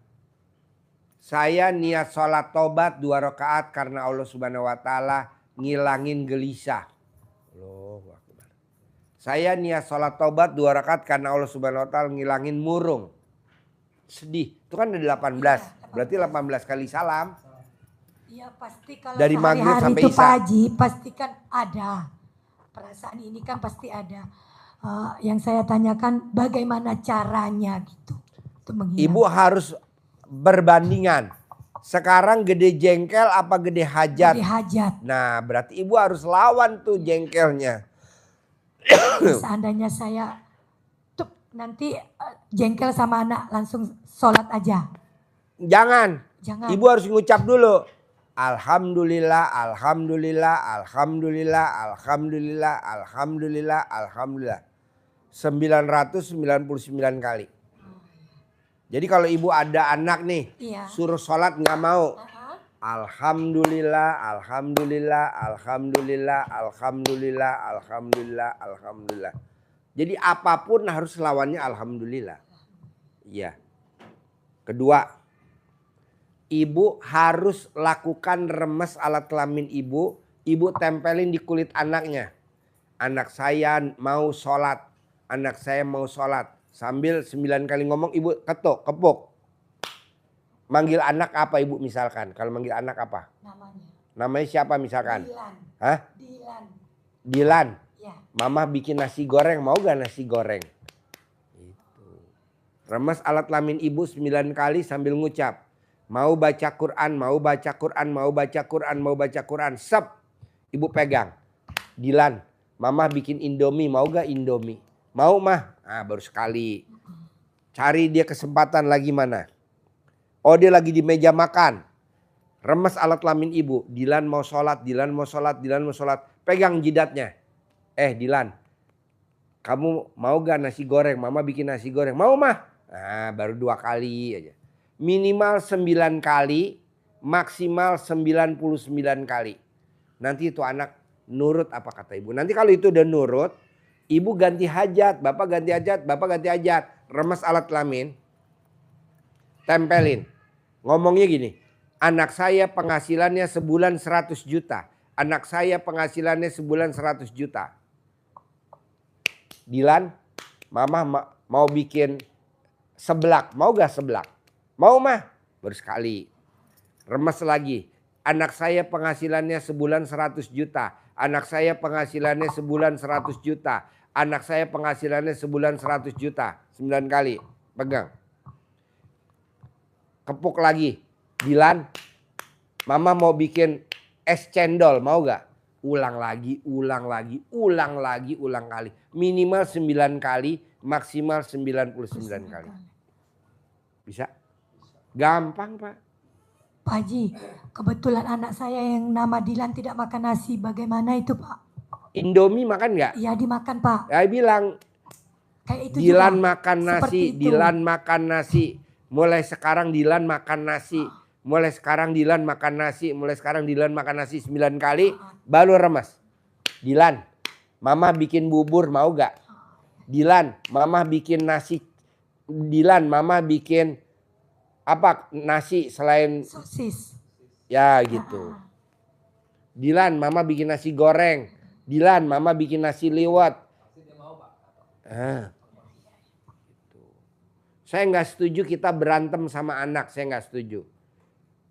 Saya niat sholat tobat 2 rakaat karena Allah Subhanahu wa Ta'ala ngilangin gelisah. Allahu Akbar. Saya niat sholat tobat 2 rakaat karena Allah Subhanahu wa Ta'ala ngilangin murung. Sedih. Itu kan ada 18. Berarti 18 kali salam. Ya pasti kalau Dari maghrib sehari-hari sampai itu isya. Pak Haji pasti kan ada. Perasaan ini kan pasti ada. Yang saya tanyakan bagaimana caranya gitu. Untuk menghilangkan. Ibu harus berbandingan. Sekarang gede jengkel apa gede hajat? Jadi hajat. Nah berarti ibu harus lawan tuh jengkelnya. Seandainya saya tuh nanti jengkel sama anak langsung sholat aja. Jangan. Jangan. Ibu harus ngucap dulu. Alhamdulillah, alhamdulillah, alhamdulillah, alhamdulillah, alhamdulillah, alhamdulillah. 999 kali. Jadi kalau ibu ada anak nih, Iya. suruh sholat nggak mau. Uh-huh. Alhamdulillah, alhamdulillah, alhamdulillah, alhamdulillah, alhamdulillah, alhamdulillah. Jadi apapun harus lawannya alhamdulillah. Iya. Kedua, ibu harus lakukan remes alat kelamin ibu. Ibu tempelin di kulit anaknya. Anak saya mau sholat. Anak saya mau sholat. Sambil 9 kali ngomong ibu ketuk, kepuk. Manggil anak apa ibu misalkan? Kalau manggil anak apa? Namanya. Namanya siapa misalkan? Dilan. Hah? Dilan. Dilan. Ya. Mama bikin nasi goreng, mau gak nasi goreng? Itu. Remes alat kelamin ibu 9 kali sambil ngucap. Mau baca Quran, mau baca Quran, mau baca Quran, mau baca Quran. Sep. Ibu pegang. Dilan, mama bikin Indomie, mau gak Indomie? Mau mah? Ah baru sekali. Cari dia kesempatan lagi mana? Oh dia lagi di meja makan. Remes alat kelamin ibu. Dilan mau sholat, Dilan mau sholat, Dilan mau sholat. Pegang jidatnya. Dilan, kamu mau gak nasi goreng? Mama bikin nasi goreng. Mau mah? Nah baru 2 kali aja. Minimal 9 kali, maksimal 99 kali. Nanti itu anak nurut apa kata ibu. Nanti kalau itu udah nurut, ibu ganti hajat, bapak ganti hajat, bapak ganti hajat. Remes alat kelamin, tempelin. Ngomongnya gini, anak saya penghasilannya sebulan 100 juta. Anak saya penghasilannya sebulan 100 juta. Dilan, mama mau bikin seblak, mau gak seblak? Mau mah? Baru sekali. Remes lagi. Anak saya penghasilannya sebulan 100 juta. Anak saya penghasilannya sebulan 100 juta. Anak saya penghasilannya sebulan 100 juta. 9 kali. Pegang. Kepuk lagi. Dilan, mama mau bikin es cendol. Mau gak? Ulang lagi, ulang lagi, ulang lagi, ulang kali. Minimal 9 kali, maksimal 99 kali. Bisa? Gampang Pak. Pak Haji, kebetulan anak saya yang nama Dilan tidak makan nasi. Bagaimana itu Pak? Indomie makan nggak? Iya dimakan Pak. Saya bilang Kayak itu Dilan juga. makan nasi, Seperti itu. Dilan makan nasi. Mulai sekarang Dilan makan nasi. mulai sekarang Dilan makan nasi, mulai sekarang Dilan makan nasi 9 kali, baru remes. Dilan, mama bikin bubur mau gak? Dilan, mama bikin nasi. Dilan, mama bikin apa nasi selain Sosis. ya gitu. Dilan, mama bikin nasi goreng. Dilan, mama bikin nasi liwet. Gitu. Saya nggak setuju kita berantem sama anak, saya nggak setuju.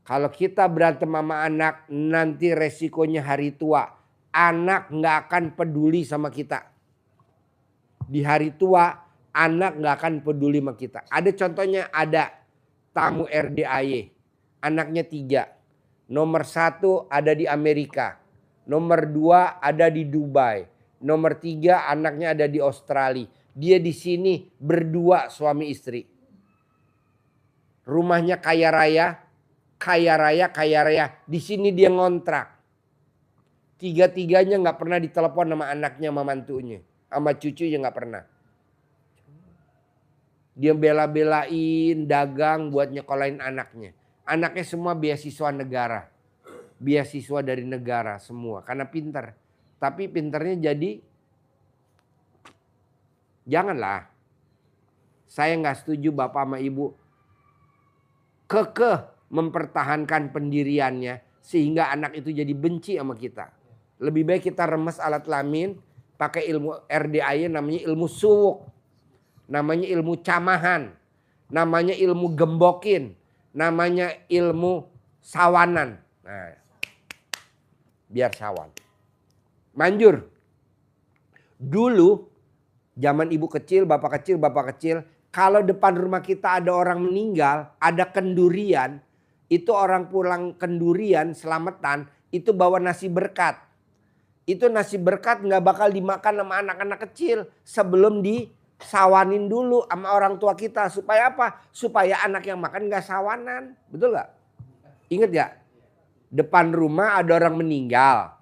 Kalau kita berantem sama anak, nanti resikonya hari tua. Anak nggak akan peduli sama kita. Di hari tua, anak nggak akan peduli sama kita. Ada contohnya, ada tamu RDAY. Anaknya 3. Nomor 1 ada di Amerika. Nomor 2 ada di Dubai. Nomor 3 anaknya ada di Australia. Dia di sini berdua suami istri. Rumahnya kaya raya, kaya raya, kaya raya. Di sini dia ngontrak. 3-tiganya nggak pernah ditelepon sama anaknya, sama mantunya, sama cucunya nggak pernah. Dia bela-belain dagang buat nyekolahin anaknya. Anaknya semua beasiswa negara. Beasiswa dari negara semua. Karena pintar. Tapi pintarnya jadi. Janganlah. Saya nggak setuju bapak sama ibu. Kekeh mempertahankan pendiriannya. Sehingga anak itu jadi benci sama kita. Lebih baik kita remes alat kelamin. Pakai ilmu RDAY namanya ilmu suwuk. Namanya ilmu camahan. Namanya ilmu gembokin. Namanya ilmu sawanan. Nah, biar sawan. Manjur. Dulu, zaman ibu kecil, bapak kecil. Kalau depan rumah kita ada orang meninggal, ada kendurian. Itu orang pulang kendurian, selamatan. Itu bawa nasi berkat. Itu nasi berkat nggak bakal dimakan sama anak-anak kecil. Sebelum disawanin dulu sama orang tua kita. Supaya apa? Supaya anak yang makan nggak sawanan. Betul nggak? Ingat gak? Depan rumah ada orang meninggal.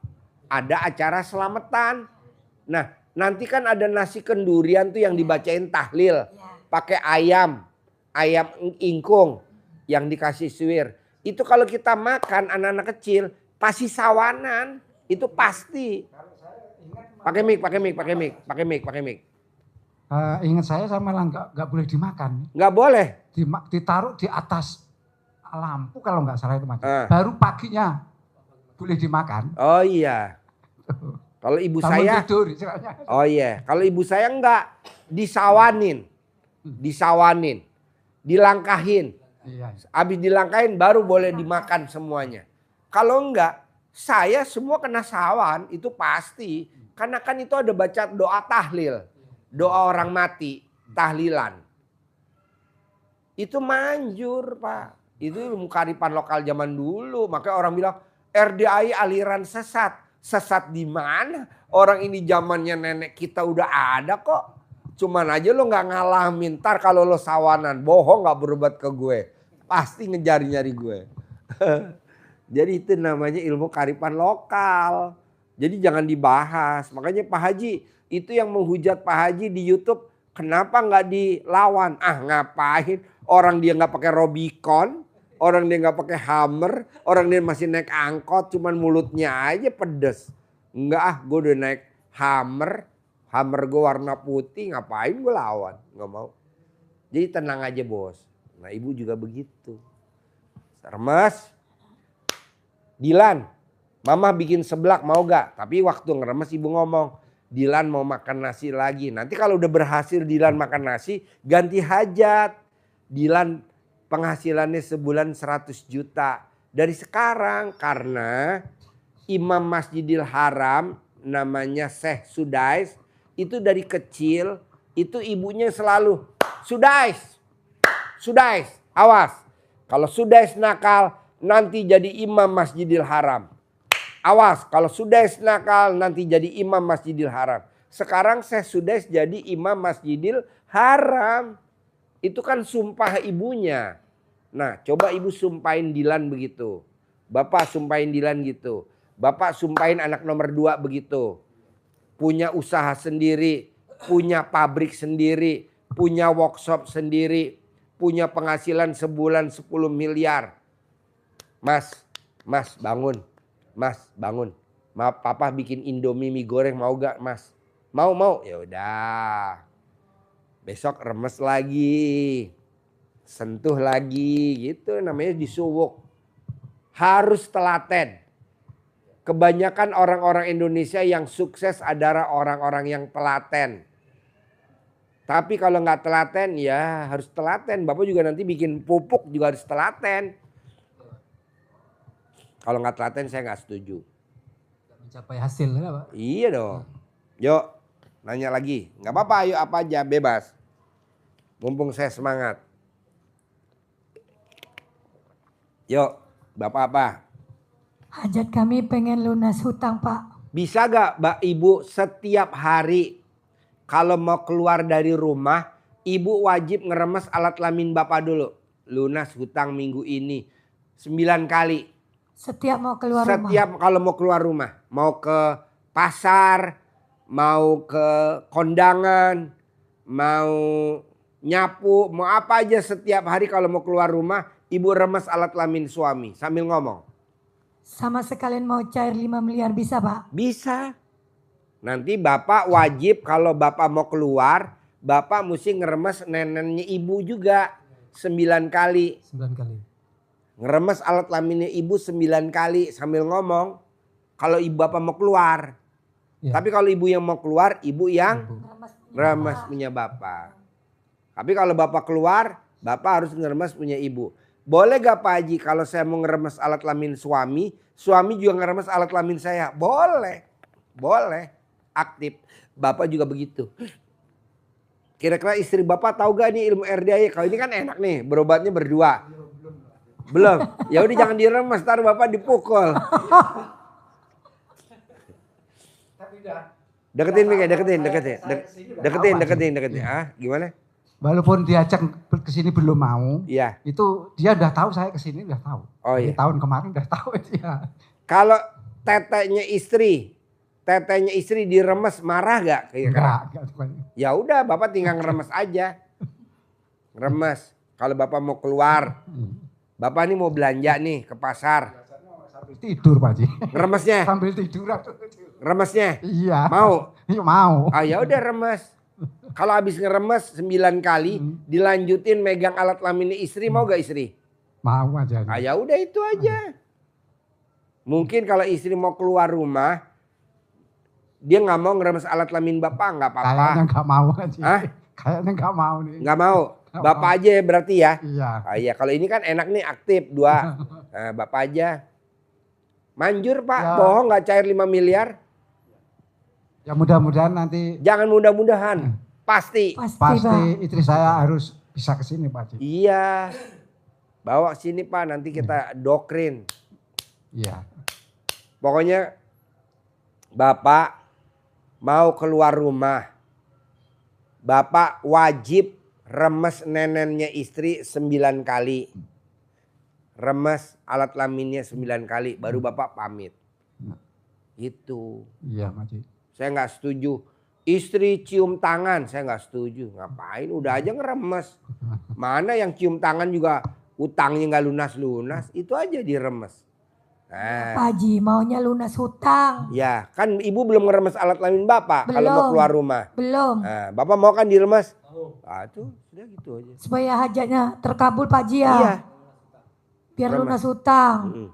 Ada acara selamatan. Nah, nanti kan ada nasi kendurian tuh yang dibacain tahlil. Pakai ayam. Ayam ingkung. Yang dikasih suwir. Itu kalau kita makan anak-anak kecil. Pasti sawanan. Itu pasti. Pakai mic. Ingat saya malah nggak boleh dimakan. Nggak boleh. Ditaruh di atas lampu kalau nggak salah itu Mas. Baru paginya boleh dimakan. Oh iya. Kalau ibu saya. Tidur, istilahnya. Oh iya. Kalau ibu saya enggak. Disawanin. Dilangkahin. Iya. Habis dilangkahin baru boleh dimakan semuanya. Kalau enggak. Saya semua kena sawan. Itu pasti. Karena kan itu ada baca doa tahlil. Doa orang mati. Tahlilan. Itu manjur Pak. Itu ilmu kearifan lokal zaman dulu. Makanya orang bilang RDAY aliran sesat. Sesat di mana? Orang ini zamannya nenek kita udah ada kok. Cuman aja lo gak ngalamin. Ntar kalau lo sawanan bohong gak berobat ke gue. Pasti ngejar-nyari gue. Jadi itu namanya ilmu kearifan lokal. Jadi jangan dibahas. Makanya Pak Haji itu yang menghujat Pak Haji di YouTube. Kenapa gak dilawan? Ah ngapain? Orang dia gak pakai Robicon. Orang dia nggak pakai Hummer, orang dia masih naik angkot, cuman mulutnya aja pedes. Enggak gue udah naik Hummer gue warna putih, ngapain gue lawan? Nggak mau. Jadi tenang aja bos. Nah ibu juga begitu. Remes. Dilan, mama bikin seblak mau gak? Tapi waktu ngeremes ibu ngomong, Dilan mau makan nasi lagi. Nanti kalau udah berhasil Dilan makan nasi, ganti hajat. Dilan penghasilannya sebulan 100 juta. Dari sekarang karena Imam Masjidil Haram namanya Syekh Sudais. Itu dari kecil itu ibunya selalu Sudais. Awas. Kalau Sudais nakal nanti jadi Imam Masjidil Haram. Awas kalau Sudais nakal nanti jadi Imam Masjidil Haram. Sekarang Syekh Sudais jadi Imam Masjidil Haram. Itu kan sumpah ibunya. Nah coba ibu sumpahin Dilan begitu. Bapak sumpahin Dilan gitu. Bapak sumpahin anak nomor 2 begitu. Punya usaha sendiri. Punya pabrik sendiri. Punya workshop sendiri. Punya penghasilan sebulan 10 miliar. Mas bangun. Mas bangun. Papa bikin Indomie mie goreng mau gak Mas? Mau. Ya udah. Besok remes lagi. Sentuh lagi gitu namanya disuwuk. Harus telaten. Kebanyakan orang-orang Indonesia yang sukses adalah orang-orang yang telaten. Tapi kalau nggak telaten ya harus telaten. Bapak juga nanti bikin pupuk juga harus telaten. Kalau nggak telaten saya nggak setuju. Mencapai hasil ya Pak. Iya dong. Yuk nanya lagi. Nggak apa-apa ayo apa aja bebas. Mumpung saya semangat. Yuk Bapak apa? Hajat kami pengen lunas hutang Pak. Bisa gak Mbak Ibu setiap hari kalau mau keluar dari rumah, Ibu wajib ngeremes alat kelamin Bapak dulu. Lunas hutang minggu ini 9 kali. Setiap mau keluar rumah. Setiap kalau mau keluar rumah. Mau ke pasar, mau ke kondangan, mau nyapu, mau apa aja setiap hari kalau mau keluar rumah. Ibu remes alat kelamin suami sambil ngomong. Sama sekalian mau cair 5 miliar bisa Pak? Bisa. Nanti Bapak wajib kalau Bapak mau keluar, Bapak mesti ngeremes neneknya Ibu juga 9 kali. 9 kali. Ngeremes alat kelaminnya Ibu 9 kali sambil ngomong. Kalau Ibu Bapak mau keluar. Ya. Tapi kalau Ibu yang mau keluar, Ibu yang Ibu. ngeremes punya Bapak. Tapi kalau Bapak keluar, Bapak harus ngeremes punya Ibu. Boleh gak Pak Haji kalau saya mau ngeremes alat kelamin suami, suami juga ngeremes alat kelamin saya? Boleh. Boleh. Aktif. Bapak juga begitu. Kira-kira istri Bapak tahu gak nih ilmu RDA? Kalau ini kan enak nih, berobatnya berdua. Belum. Ya udah jangan diremes, ntar Bapak dipukul. Deketin Mika, deketin. Ah, gimana? Walaupun diajak ke sini belum mau, Iya. itu dia udah tahu saya ke sini udah tahu. Oh Dari iya. tahun kemarin udah tahu dia. Kalau tetenya istri diremes marah gak? Enggak. Ya udah Bapak tinggal ngeremes aja. Ngeremes. Kalau Bapak mau keluar, Bapak nih mau belanja nih ke pasar. Sambil tidur Pak Haji. Ngeremesnya, Sambil tidur. remesnya. Iya. Mau? Iya mau. Ah ya udah remes. Kalau habis ngeremes 9 kali, dilanjutin megang alat kelaminnya istri, mau gak istri? Mau aja. Ah ya udah itu aja. Mungkin kalau istri mau keluar rumah, dia nggak mau ngeremes alat kelamin Bapak, nggak apa-apa. Kayaknya nggak mau aja. Hah? Kayaknya nggak mau nih. Nggak mau. Bapak aja ya berarti ya. Iya. Ah iya, kalau ini kan enak nih aktif 2. Nah, Bapak aja. Manjur Pak, Ya. bohong nggak cair 5 miliar. Ya mudah-mudahan nanti Jangan mudah-mudahan. Pasti. pasti Pak. istri saya harus bisa ke sini Pak Haji. Iya. Bawa sini Pak, nanti kita dokrin. Iya. Pokoknya Bapak mau keluar rumah, Bapak wajib remes neneknya istri 9 kali. Remes alat kelaminnya 9 kali, baru Bapak pamit. Gitu. Iya Pak Haji. Saya nggak setuju. Istri cium tangan, saya nggak setuju. Ngapain? Udah aja ngeremes. Mana yang cium tangan juga utangnya nggak lunas-lunas, itu aja diremes. Nah, Pak Haji maunya lunas hutang. ya kan Ibu belum ngeremes alat kelamin Bapak kalau mau Belum. keluar rumah. Belum. Nah, Bapak mau kan diremes? Ah tuh, sudah gitu aja. Supaya hajatnya terkabul Pak Haji ya. Iya, Biar Remas. lunas hutang. mm,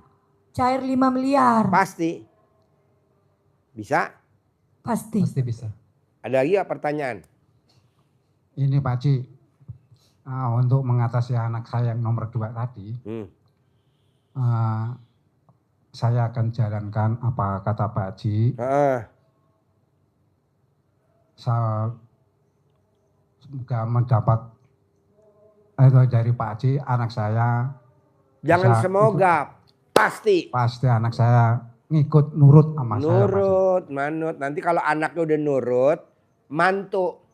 Cair 5 miliar. pasti. Bisa? Pasti. Pasti bisa. Ada lagi nggak pertanyaan? Ini Pak Haji, untuk mengatasi anak saya yang nomor 2 tadi, saya akan jalankan apa kata Pak Haji. Saya semoga mendapat dari Pak Haji anak saya. Jangan bisa semoga, pasti. Pasti anak saya ngikut nurut sama saya. Pak Haji. Nurut, manut. Nanti kalau anaknya udah nurut, mantu.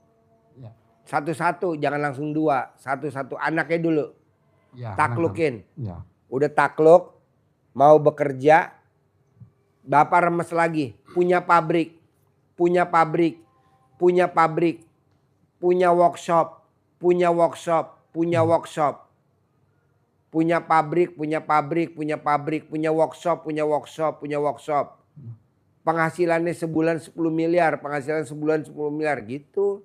Ya. Satu-satu, jangan langsung 2. Satu-satu anaknya dulu. Ya, Taklukin. Ya. Udah takluk, mau bekerja, Bapak remes lagi. Punya pabrik, punya pabrik, punya pabrik, punya workshop, punya workshop, punya workshop. punya pabrik, punya workshop. Penghasilannya sebulan 10 miliar, penghasilan sebulan 10 miliar gitu.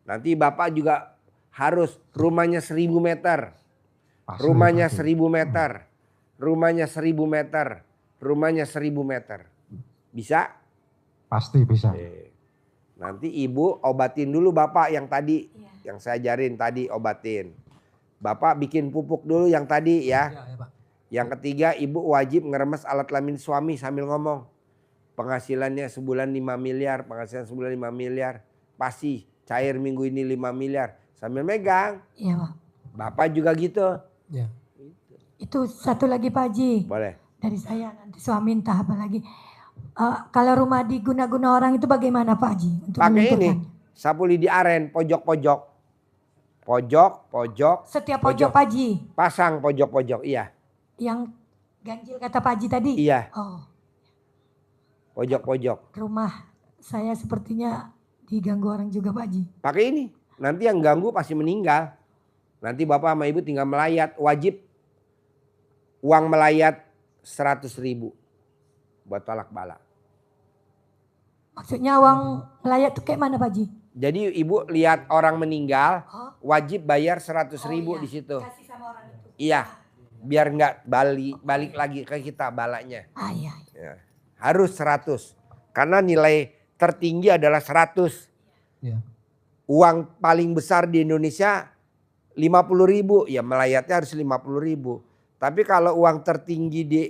Nanti Bapak juga harus rumahnya 1000 meter. Pasti, Rumahnya pasti. 1000 meter. Rumahnya 1000 meter. Rumahnya 1000 meter. Bisa? Pasti bisa. Nanti Ibu obatin dulu Bapak yang tadi. Iya. Yang saya ajarin tadi obatin. Bapak bikin pupuk dulu yang tadi ya. Iya, Pak. Yang ketiga Ibu wajib ngeremes alat kelamin suami sambil ngomong. Penghasilannya sebulan 5 miliar. Penghasilan sebulan 5 miliar. Pasti cair minggu ini 5 miliar. Sambil megang. Iya Pak. Bapak juga gitu. Iya. Itu satu lagi Pak Haji. Boleh. Dari saya nanti suami entah apa lagi. Kalau rumah diguna-guna orang itu bagaimana Pak Haji? Untuk Pakai ini. menentukan? Sapu lidi aren. Pojok-pojok. Pojok. Setiap pojok Pak Haji. Pasang pojok-pojok. Iya. Yang ganjil kata Pak Haji tadi? Iya. Oh, Pojok-pojok. rumah saya sepertinya diganggu orang juga Pak Haji. Pakai ini. Nanti yang ganggu pasti meninggal. Nanti Bapak sama Ibu tinggal melayat. Wajib uang melayat 100.000 buat tolak bala. Maksudnya uang melayat tuh kayak mana Pak Haji? Jadi Ibu lihat orang meninggal, Oh. wajib bayar 100.000 Oh, iya. di situ. Kasih sama orang itu. Iya. Biar nggak balik lagi ke kita balanya. Iya. Ya. Harus 100. Karena nilai tertinggi adalah 100. Iya. Uang paling besar di Indonesia 50.000. Ya melayatnya harus 50.000. Tapi kalau uang tertinggi di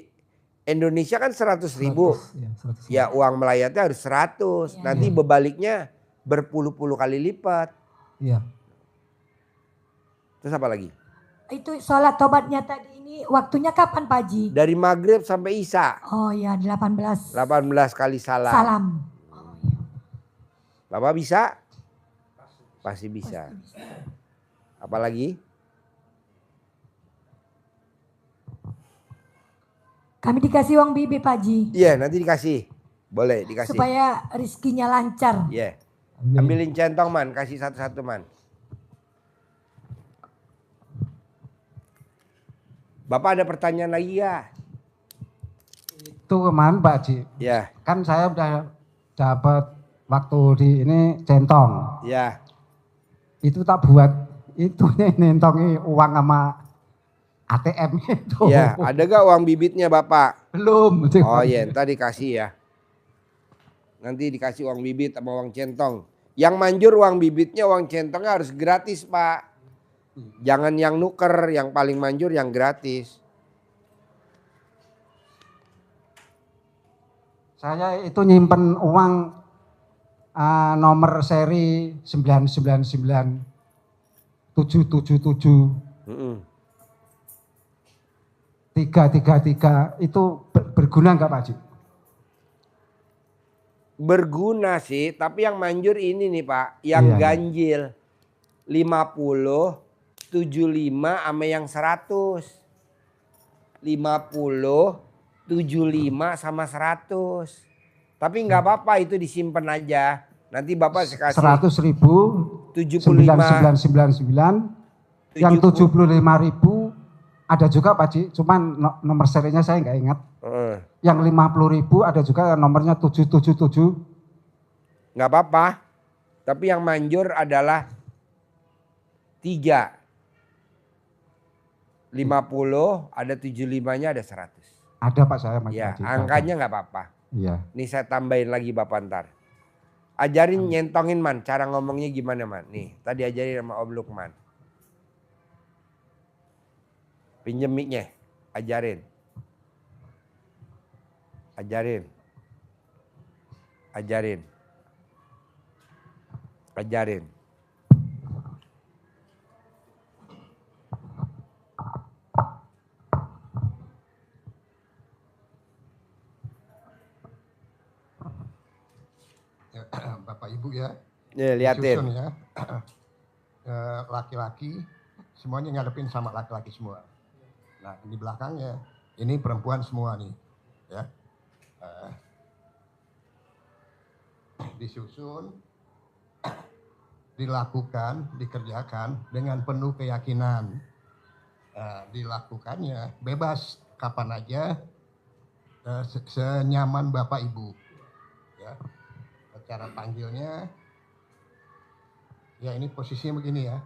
Indonesia kan 100.000. 100, ya, 100. Ya uang melayatnya harus 100. Iya. Nanti bebaliknya berpuluh-puluh kali lipat. Iya. Terus apa lagi? Itu sholat tobatnya tadi ini waktunya kapan Pak Haji? Dari maghrib sampai isya. Oh ya 18. 18 kali salam. Salam. Oh, iya. Bapak bisa? Pasti bisa. Apalagi? Kami dikasih uang bibi Pak Haji. Iya nanti dikasih. Boleh dikasih. Supaya rizkinya lancar. Iya. Amin. Ambilin centong man. Kasih satu-satu man. Bapak ada pertanyaan lagi ya? Itu kemarin Pak Haji. Ya. Kan saya udah dapat waktu di ini centong. Ya. Itu tak buat itu nentongi uang sama ATM itu. Ya. Ada gak uang bibitnya Bapak? Belum. Oh iya ntar dikasih ya. Nanti dikasih uang bibit sama uang centong. Yang manjur uang bibitnya uang centongnya harus gratis Pak. Jangan yang nuker, yang paling manjur yang gratis. Saya itu nyimpen uang nomor seri 999 777 Mm-mm. 333 itu berguna nggak Pak Haji? Berguna sih, tapi yang manjur ini nih Pak, yang Iya, iya. ganjil 50, 75 sama yang 100. 50, 75 sama 100. Tapi nggak apa-apa itu disimpan aja. Nanti Bapak kasih 100.000 75. 9999 yang 75.000 ada juga Pak Haji, cuman nomor serinya saya nggak ingat. Yang 50.000 ada juga nomornya 777. Nggak apa-apa. Tapi yang manjur adalah 3. 50, ada 75-nya, ada 100. Ada Pak saya Pak Ya, Haji. angkanya nggak apa-apa. Iya. Nih saya tambahin lagi Bapak ntar. Ajarin nyentongin man, cara ngomongnya gimana man. Nih, tadi ajarin sama Om Lukman. Pinjem mic-nya, ajarin. Ajarin. Ajarin. Ajarin. Bapak Ibu ya, Nih, liatin. disusun ya. Laki-laki semuanya ngadepin sama laki-laki semua. Nah di belakangnya ini perempuan semua nih ya. Disusun, dilakukan, dikerjakan dengan penuh keyakinan. dilakukannya bebas kapan aja, senyaman Bapak Ibu. Ya. Cara panggilnya, ya ini posisinya begini ya,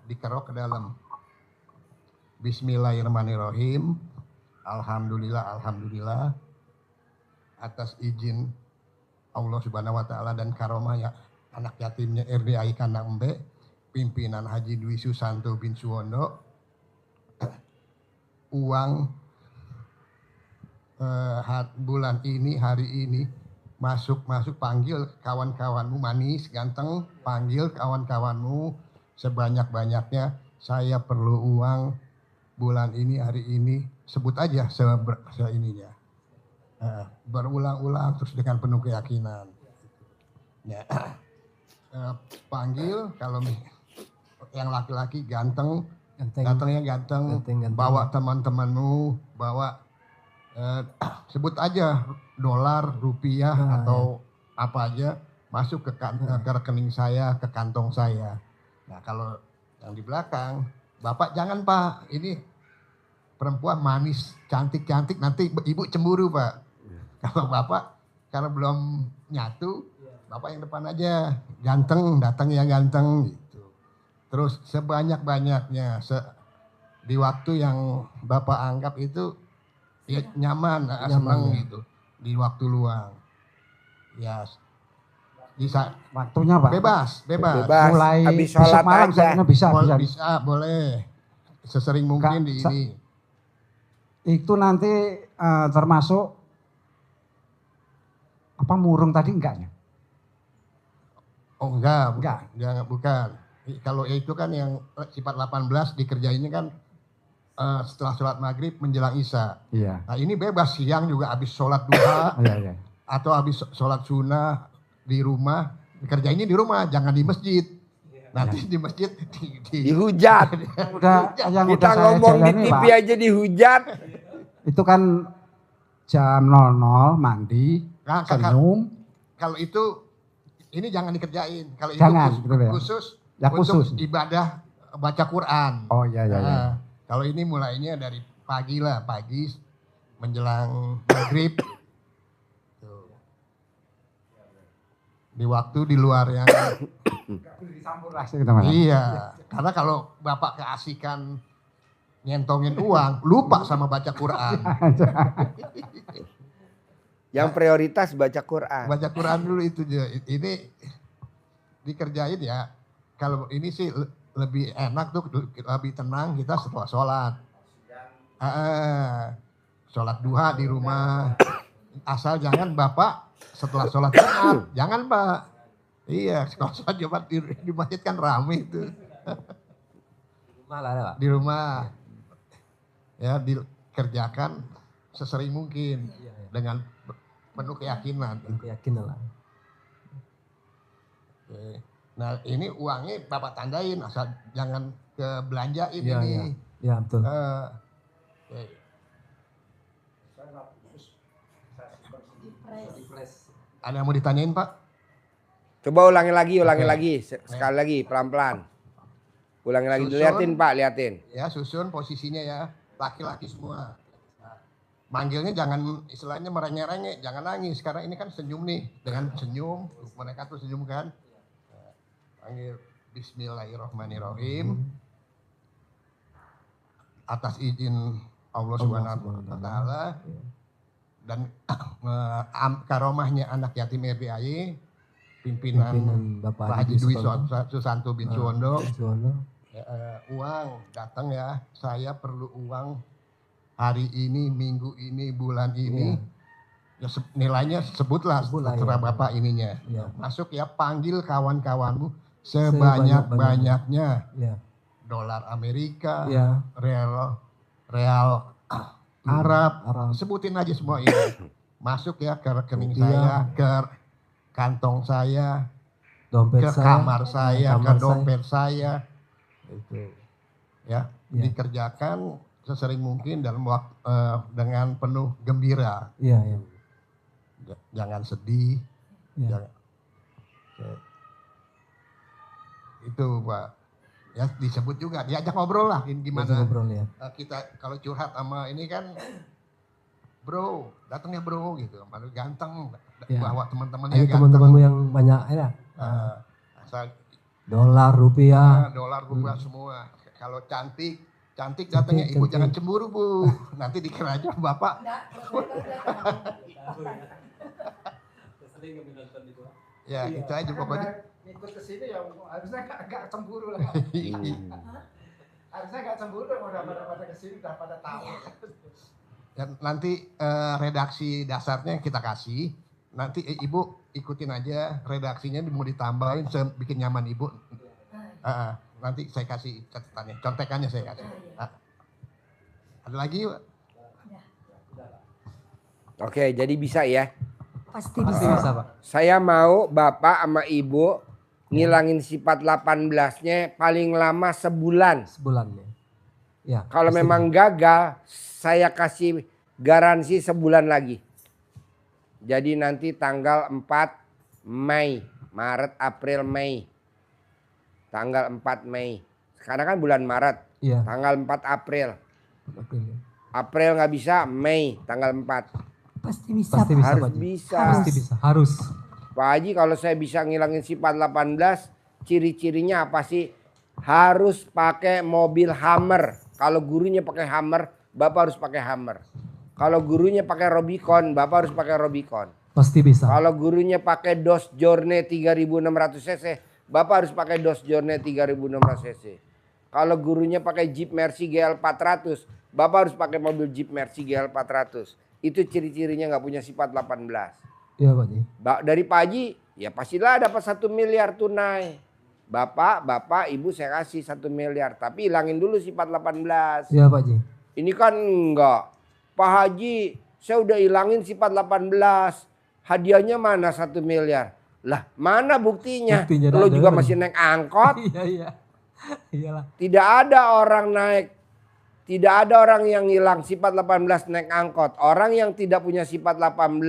dikerok ke dalam. Bismillahirrahmanirrahim. Alhamdulillah, alhamdulillah. Atas izin Allah Subhanahu wa taala dan karomahnya anak yatimnya RDI Kandang Embe, pimpinan Haji Dwi Susanto bin Suwondo, uang bulan ini, hari ini masuk panggil kawan-kawanmu manis ganteng, panggil kawan-kawanmu sebanyak-banyaknya. Saya perlu uang bulan ini, hari ini, sebut aja ininya. Berulang-ulang terus dengan penuh keyakinan. Ya. Panggil, kalau yang laki-laki ganteng, datangnya ganteng, bawa teman-temanmu, bawa sebut aja dolar, rupiah atau apa aja, masuk ke rekening saya, ke kantong saya. Nah kalau yang di belakang, Bapak jangan Pak, ini perempuan manis, cantik-cantik, nanti Ibu cemburu Pak. Kalau Bapak, karena belum nyatu, Bapak yang depan aja, ganteng, datang yang ganteng gitu. Terus sebanyak-banyaknya, di waktu yang Bapak anggap itu ya nyaman, senang gitu, di waktu luang. Ya bisa Waktunya Pak. bebas. Mulai habis besok sholat malam aja. bisa. Boleh. Sesering mungkin di ini. Itu nanti termasuk apa murung tadi enggaknya? Oh enggak. Bukan. Kalau itu kan yang sifat 18 dikerjainnya kan setelah sholat maghrib menjelang isya. Iya. Nah ini bebas, siang juga habis sholat duha Iya. atau habis sholat sunnah di rumah, kerjainnya di rumah, jangan di masjid. Nanti di masjid Dihujat. Yang Kita udah saya ngomong di jalani, TV Pak. aja dihujat. Itu kan jam 00 mandi, Nah, senyum. kalau itu ini jangan dikerjain. Kalau itu Jangan, betul ya. khusus Ya, untuk khusus. ibadah baca Quran. Oh iya. Nah, kalau ini mulainya dari pagi menjelang maghrib. Tuh. Di waktu di luar yang iya, karena kalau Bapak keasikan nyentongin uang, lupa sama baca Quran. Yang prioritas baca Quran. Baca Quran dulu itu aja. Ini dikerjain ya. Kalau ini sih lebih enak tuh, lebih tenang kita setelah sholat. Sholat duha di rumah. Asal jangan Bapak setelah sholat Jumat. Jangan Pak. Iya, kalau sholat Jumat di masjid kan rame itu. Di rumah. Ya dikerjakan sesering mungkin. Dengan penuh keyakinan. lah. Oke. Nah ini uangnya Bapak tandain, asal jangan kebelanjain Iya, ini. Iya betul. Oke. Ada yang mau ditanyain Pak? Coba ulangi lagi. Sekali lagi, pelan-pelan. Ulangi lagi, Susun. liatin Pak, liatin. Ya susun posisinya ya, laki-laki semua. Nah, manggilnya jangan istilahnya merengek-rengek, jangan nangis. Karena ini kan senyum nih, dengan senyum, mereka tuh senyum kan. Nah, panggil Bismillahirrahmanirrahim. Atas izin Allah Subhanahu wa taala dan karomahnya anak yatim RDI, pimpinan Pak Haji Dwi Susanto bin Suwondo. Uang datang ya, saya perlu uang hari ini, minggu ini, bulan ini. Ya, nilainya sebutlah terserah Bapak ininya. Masuk ya, panggil kawan-kawanmu sebanyak-banyaknya. Dolar Amerika, real Arab, sebutin aja semua ini. Masuk ya ke rekening saya, ke kantong saya, ke kamar saya, ke dompet saya. Itu ya, dikerjakan sesering mungkin dalam waktu dengan penuh gembira. Jangan sedih. Jangan. Itu Pak. Ya disebut juga, diajak ngobrol lah gimana. Ngobrol ya. Kita kalau curhat sama ini kan, bro, datang ya bro gitu. Malu ganteng, Ya. bawa teman-temannya Ayo ganteng. teman-temanmu yang banyak ya. Asal Dolar, rupiah. dolar rupiah semua. Kalau cantik datangnya ibu, jangan cemburu bu. Nanti dikira aja bapak. Ya itu aja pokoknya. Ikut ke sini ya harusnya agak cemburu lah. Harusnya agak cemburu udah pada kesini udah pada tahu. Dan nanti redaksi dasarnya kita kasih. Nanti ibu ikutin aja redaksinya, mau ditambahin bikin nyaman ibu. Nanti saya kasih catatannya, contekannya saya kasih. Ada lagi Pak? Oke, jadi bisa ya. Pasti Pasti bisa. bisa Pak. Saya mau bapak sama ibu ngilangin sifat 18-nya paling lama sebulan. Sebulan ya. Ya. Kalau pasti memang gagal, saya kasih garansi sebulan lagi. Jadi nanti tanggal 4 Mei, Maret, April, Mei. Tanggal 4 Mei. Sekarang kan bulan Maret. Iya. Tanggal 4 April. April ya. April nggak bisa, Mei tanggal 4. Pasti bisa. Pasti Pak. bisa Harus Pak Haji. bisa. Pasti bisa. Harus. Pak Haji, kalau saya bisa ngilangin sifat 18, ciri-cirinya apa sih? Harus pakai mobil Hummer. Kalau gurunya pakai Hummer, Bapak harus pakai Hummer. Kalau gurunya pakai Rubicon, Bapak harus pakai Rubicon. Pasti bisa. Kalau gurunya pakai Dodge Journey 3600 cc, Bapak harus pakai Dodge Journey 3600 cc. Kalau gurunya pakai Jeep Mercy GL 400, Bapak harus pakai mobil Jeep Mercy GL 400. Itu ciri-cirinya nggak punya sifat 18. Iya Pak Haji. Dari Pak Haji, ya pastilah dapat 1 miliar tunai. Bapak, ibu saya kasih 1 miliar. Tapi hilangin dulu sifat 18. Iya Pak Haji. Ini kan enggak. Pak Haji, saya udah hilangin sifat 18. Hadiahnya mana 1 miliar? Lah mana buktinya? Buktinya Lo ada. juga masih naik angkot. Iya. Iyalah. Tidak ada orang naik. Tidak ada orang yang hilang sifat 18 naik angkot. Orang yang tidak punya sifat 18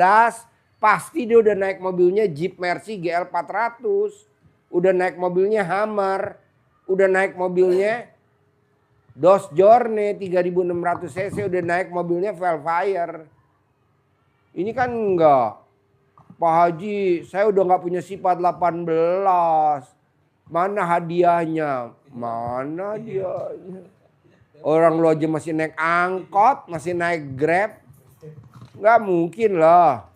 pasti dia udah naik mobilnya Jeep Mercy GL 400. Udah naik mobilnya Hummer. Udah naik mobilnya Dodge Journey 3600 cc, udah naik mobilnya Velfire. Ini kan enggak. Pak Haji, saya udah nggak punya sifat 18. Mana hadiahnya? Mana hadiahnya? Orang lu aja masih naik angkot, masih naik Grab. Nggak mungkin lah.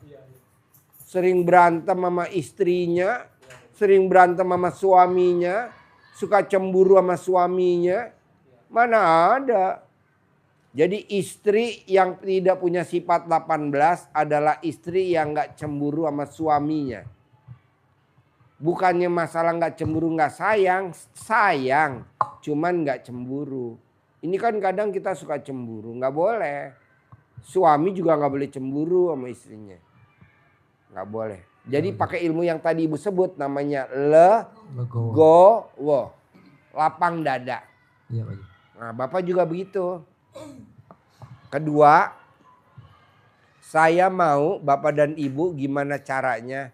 Sering berantem sama istrinya, sering berantem sama suaminya, suka cemburu sama suaminya. Mana ada. Jadi istri yang tidak punya sifat 18 adalah istri yang nggak cemburu sama suaminya. Bukannya masalah nggak cemburu nggak sayang, sayang, cuman nggak cemburu. Ini kan kadang kita suka cemburu, nggak boleh. Suami juga nggak boleh cemburu sama istrinya, nggak boleh. Jadi pakai ilmu yang tadi ibu sebut namanya legowo, lapang dada. Iya Pak Haji. Nah, Bapak juga begitu. Kedua, saya mau Bapak dan Ibu gimana caranya.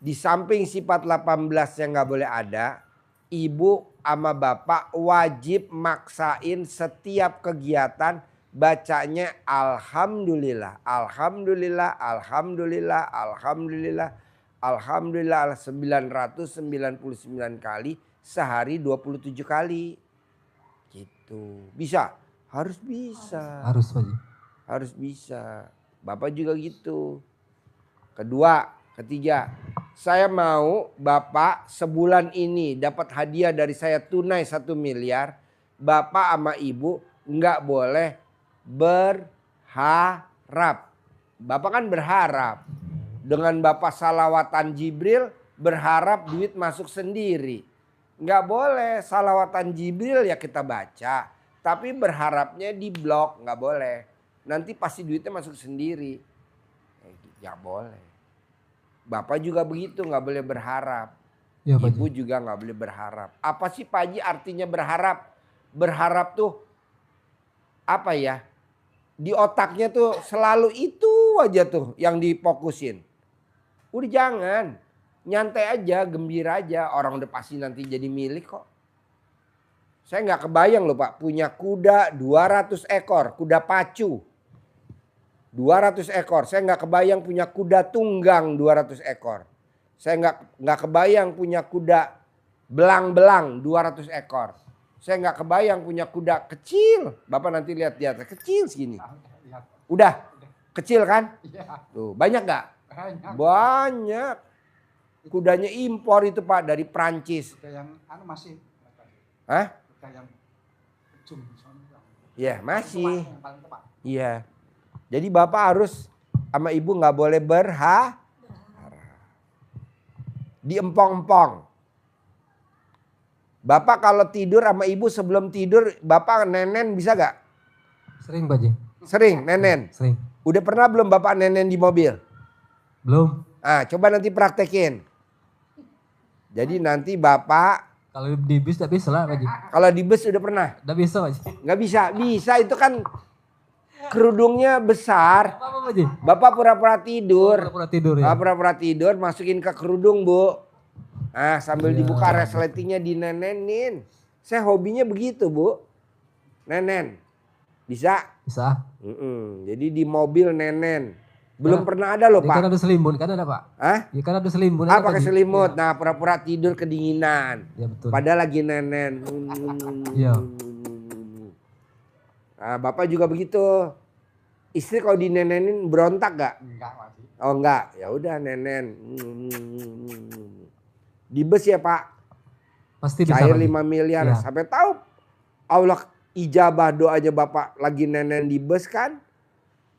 Di samping sifat 18 yang nggak boleh ada, Ibu sama Bapak wajib maksain setiap kegiatan bacanya Alhamdulillah, Alhamdulillah, Alhamdulillah, Alhamdulillah, Alhamdulillah 999 kali sehari 27 kali. Gitu. Bisa? Harus bisa. Harus Pak Haji. Harus bisa. Bapak juga gitu. Kedua, ketiga. Saya mau Bapak sebulan ini dapat hadiah dari saya tunai 1 miliar. Bapak sama Ibu nggak boleh berharap. Bapak kan berharap. Dengan Bapak salawatan Jibril berharap duit masuk sendiri. Nggak boleh salawatan Jibril ya kita baca. Tapi berharapnya di blok nggak boleh. Nanti pasti duitnya masuk sendiri. Ya boleh. Bapak juga begitu nggak boleh berharap. Ya, Pak Ibu Haji. juga nggak boleh berharap. Apa sih Pak Haji artinya berharap? Berharap tuh apa ya? Di otaknya tuh selalu itu aja tuh yang difokusin. Udah jangan. Nyantai aja, gembira aja. Orang udah pasti nanti jadi milik kok. Saya nggak kebayang loh Pak, punya kuda 200 ekor, kuda pacu. 200 ekor. Saya nggak kebayang punya kuda tunggang 200 ekor. Saya nggak kebayang punya kuda belang-belang 200 ekor. Saya nggak kebayang punya kuda kecil. Bapak nanti lihat di atas, kecil segini. Udah, kecil kan? Tuh, banyak nggak? Banyak. Kudanya impor itu Pak dari Prancis. Yang masih. Hah? Yang Iya, masih. Iya. Jadi Bapak harus sama Ibu nggak boleh berharap. Diempong-empong. Bapak kalau tidur sama Ibu sebelum tidur, Bapak nenen bisa gak? Sering Pak Haji. Sering nenen? Sering. Udah pernah belum Bapak nenen di mobil? Belum. Ah, coba nanti praktekin. Jadi nanti Bapak Kalau di bis tak bisa lah Pak Haji. kalau di bus udah pernah? Tidak bisa Pak Haji. Nggak bisa, bisa itu kan kerudungnya besar. Apa Pak Haji? Bapak pura-pura tidur. Pura-pura tidur ya. Pura-pura tidur, masukin ke kerudung Bu. Ah, sambil Iya. dibuka resletingnya dinenenin. Saya hobinya begitu Bu. Nenen. Bisa? Bisa. Jadi di mobil nenen. Belum pernah ada loh Kan Pak. ada selimut, kan ada Pak. Hah? Ya kan ada selimut. Ah, ada, pakai Pak Haji. selimut. Iya. Nah, pura-pura tidur kedinginan. Ya betul. Padahal lagi nenen. Iya. Nah, Bapak juga begitu. Istri kalau dinenenin berontak gak? Enggak, Pak. Oh enggak, ya udah nenen. Di bus ya Pak. Pasti bisa Cair Pak Haji. 5 miliar. Iya. Sampai tahu Allah ijabah doanya Bapak lagi nenen di bus kan.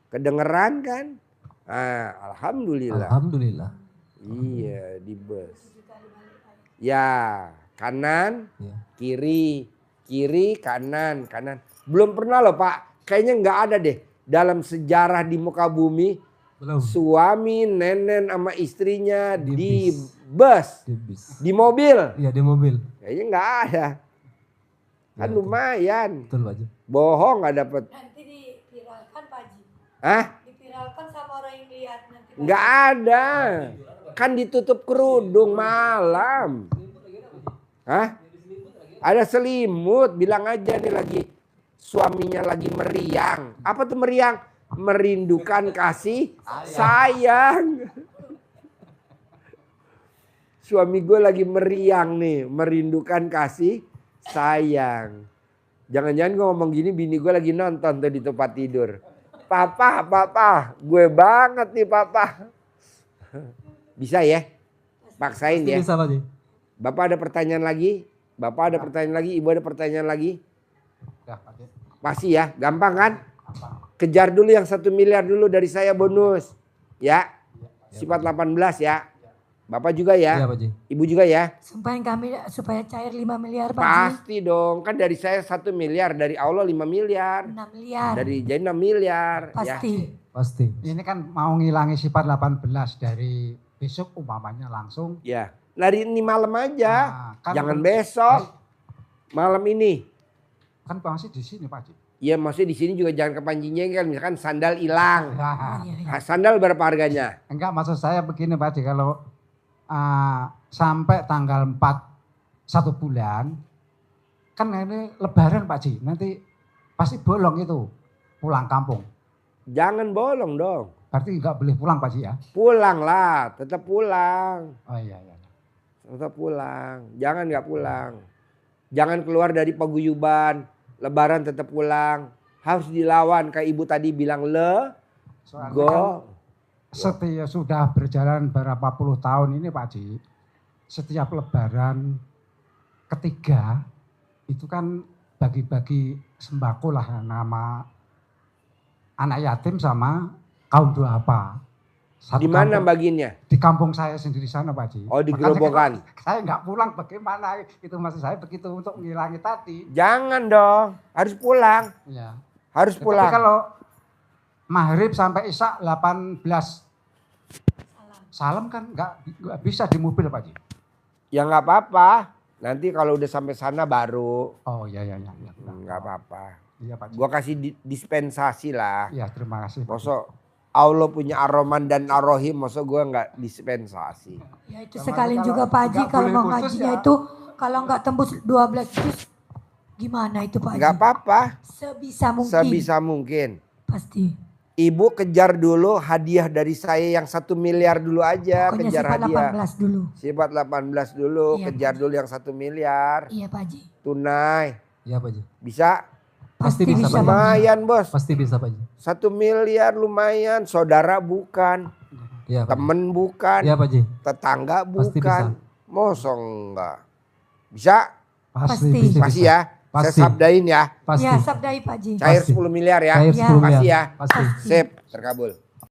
Kedengeran kan. Nah, Alhamdulillah. Alhamdulillah. Iya di bus. Ya kanan, Ya. kiri, kiri, kanan, kanan. Belum pernah loh Pak. Kayaknya nggak ada deh. Dalam sejarah di muka bumi. Belum. Suami nenen sama istrinya Di di bis. bus. Di bis. Di mobil. Iya di mobil. Kayaknya nggak ada. Kan Ya, lumayan. Betul Pak Haji. Bohong nggak dapet. Nanti diviralkan Pak Haji. Hah? Diviralkan sama orang yang lihat nanti. Pak Nggak ada. Kan ditutup kerudung malam. Hah? Ada selimut. Bilang aja nih lagi. Suaminya lagi meriang. Apa tuh meriang? Merindukan kasih sayang. Suami gue lagi meriang nih. Merindukan kasih sayang. Jangan-jangan gue ngomong gini bini gue lagi nonton tuh di tempat tidur. Papa, papa. Gue banget nih papa. Bisa ya? Paksain Pasti ya. bisa Pak Haji. Bapak ada pertanyaan lagi? Bapak ada pertanyaan lagi? Ibu ada pertanyaan lagi? Udah, Pak. Pasti ya, gampang kan? Apa? Kejar dulu yang 1 miliar dulu dari saya bonus. Ya, sifat 18 ya. Bapak juga ya, Iya Pak Haji. Ibu juga ya. Sumpahin kami supaya cair 5 miliar Pak Haji. Pasti dong, kan dari saya 1 miliar, dari Allah 5 miliar. 6 miliar. Jadi 6 miliar. Ya. Pasti. Pasti. Ini kan mau ngilangi sifat 18 dari besok umpamanya langsung. Ya, dari ini malam aja. Kan Jangan besok. Malam ini. Kan masih di sini Pak Haji. Ya maksudnya di sini juga jangan kepancing jengkel. Misalkan sandal hilang. Nah, Iya, iya. Nah, sandal berapa harganya? enggak, maksud saya begini Pak Haji, kalau sampai tanggal 4 1 bulan kan ini lebaran Pak Haji, nanti pasti bolong itu pulang kampung. Jangan bolong dong. Berarti enggak boleh pulang Pak Haji ya? Pulang lah, tetap pulang. Oh iya iya. Tetap pulang. Jangan nggak pulang. Jangan keluar dari paguyuban. Lebaran tetap pulang. Harus dilawan kayak ibu tadi bilang Soalnya kan go. setiap sudah berjalan berapa puluh tahun ini Pak Haji, setiap lebaran ketiga itu kan bagi-bagi sembako lah nama anak yatim sama kaum duafa. Di mana bagiannya? Di kampung saya sendiri sana Pak Haji. Oh, di Makanya Gerobokan. kalau saya nggak pulang bagaimana? Itu maksud saya begitu untuk ngilangi tadi. Jangan dong. Harus pulang. Ya. Harus Tapi pulang. kalau maghrib sampai isya 18 salam kan nggak bisa di mobil Pak Haji. Ya nggak apa-apa. Nanti kalau udah sampai sana baru. Oh iya iya iya. Nggak apa-apa. Iya Pak Haji. Gua kasih dispensasi lah. Iya terima kasih. Pak Haji. Masa Allah punya Ar-Rahman dan Ar-Rahim, masa gua nggak dispensasi. Ya itu Sama sekalian kalau juga Pak Haji nggak kalau boleh mau putus ngajinya ya. itu kalau nggak tembus 12 juz Gimana itu Pak Haji? Nggak apa-apa. Sebisa mungkin. Sebisa mungkin. Pasti. Ibu kejar dulu hadiah dari saya yang 1 miliar dulu aja. Pokoknya kejar sifat hadiah. 18 dulu. Sifat 18 dulu. Iya, kejar Pak. dulu yang 1 miliar. Iya Pak Haji. Tunai. Iya Pak Haji. Bisa? Pasti bisa, Pak Haji. Lumayan bos. Pasti bisa Pak Haji. 1 miliar lumayan. Saudara bukan. Iya Pak Haji. Temen bukan. Iya Pak Haji. Tetangga Pasti bukan. Mosong enggak. Bisa? Pasti. Pasti ya. Pasti. Saya sabdain ya. Pasti. Ya sabdai Pak Haji. Cair Pasti. 10 miliar ya. Cair Ya. 10 miliar. Pasti ya. Pasti. Sip. Terkabul.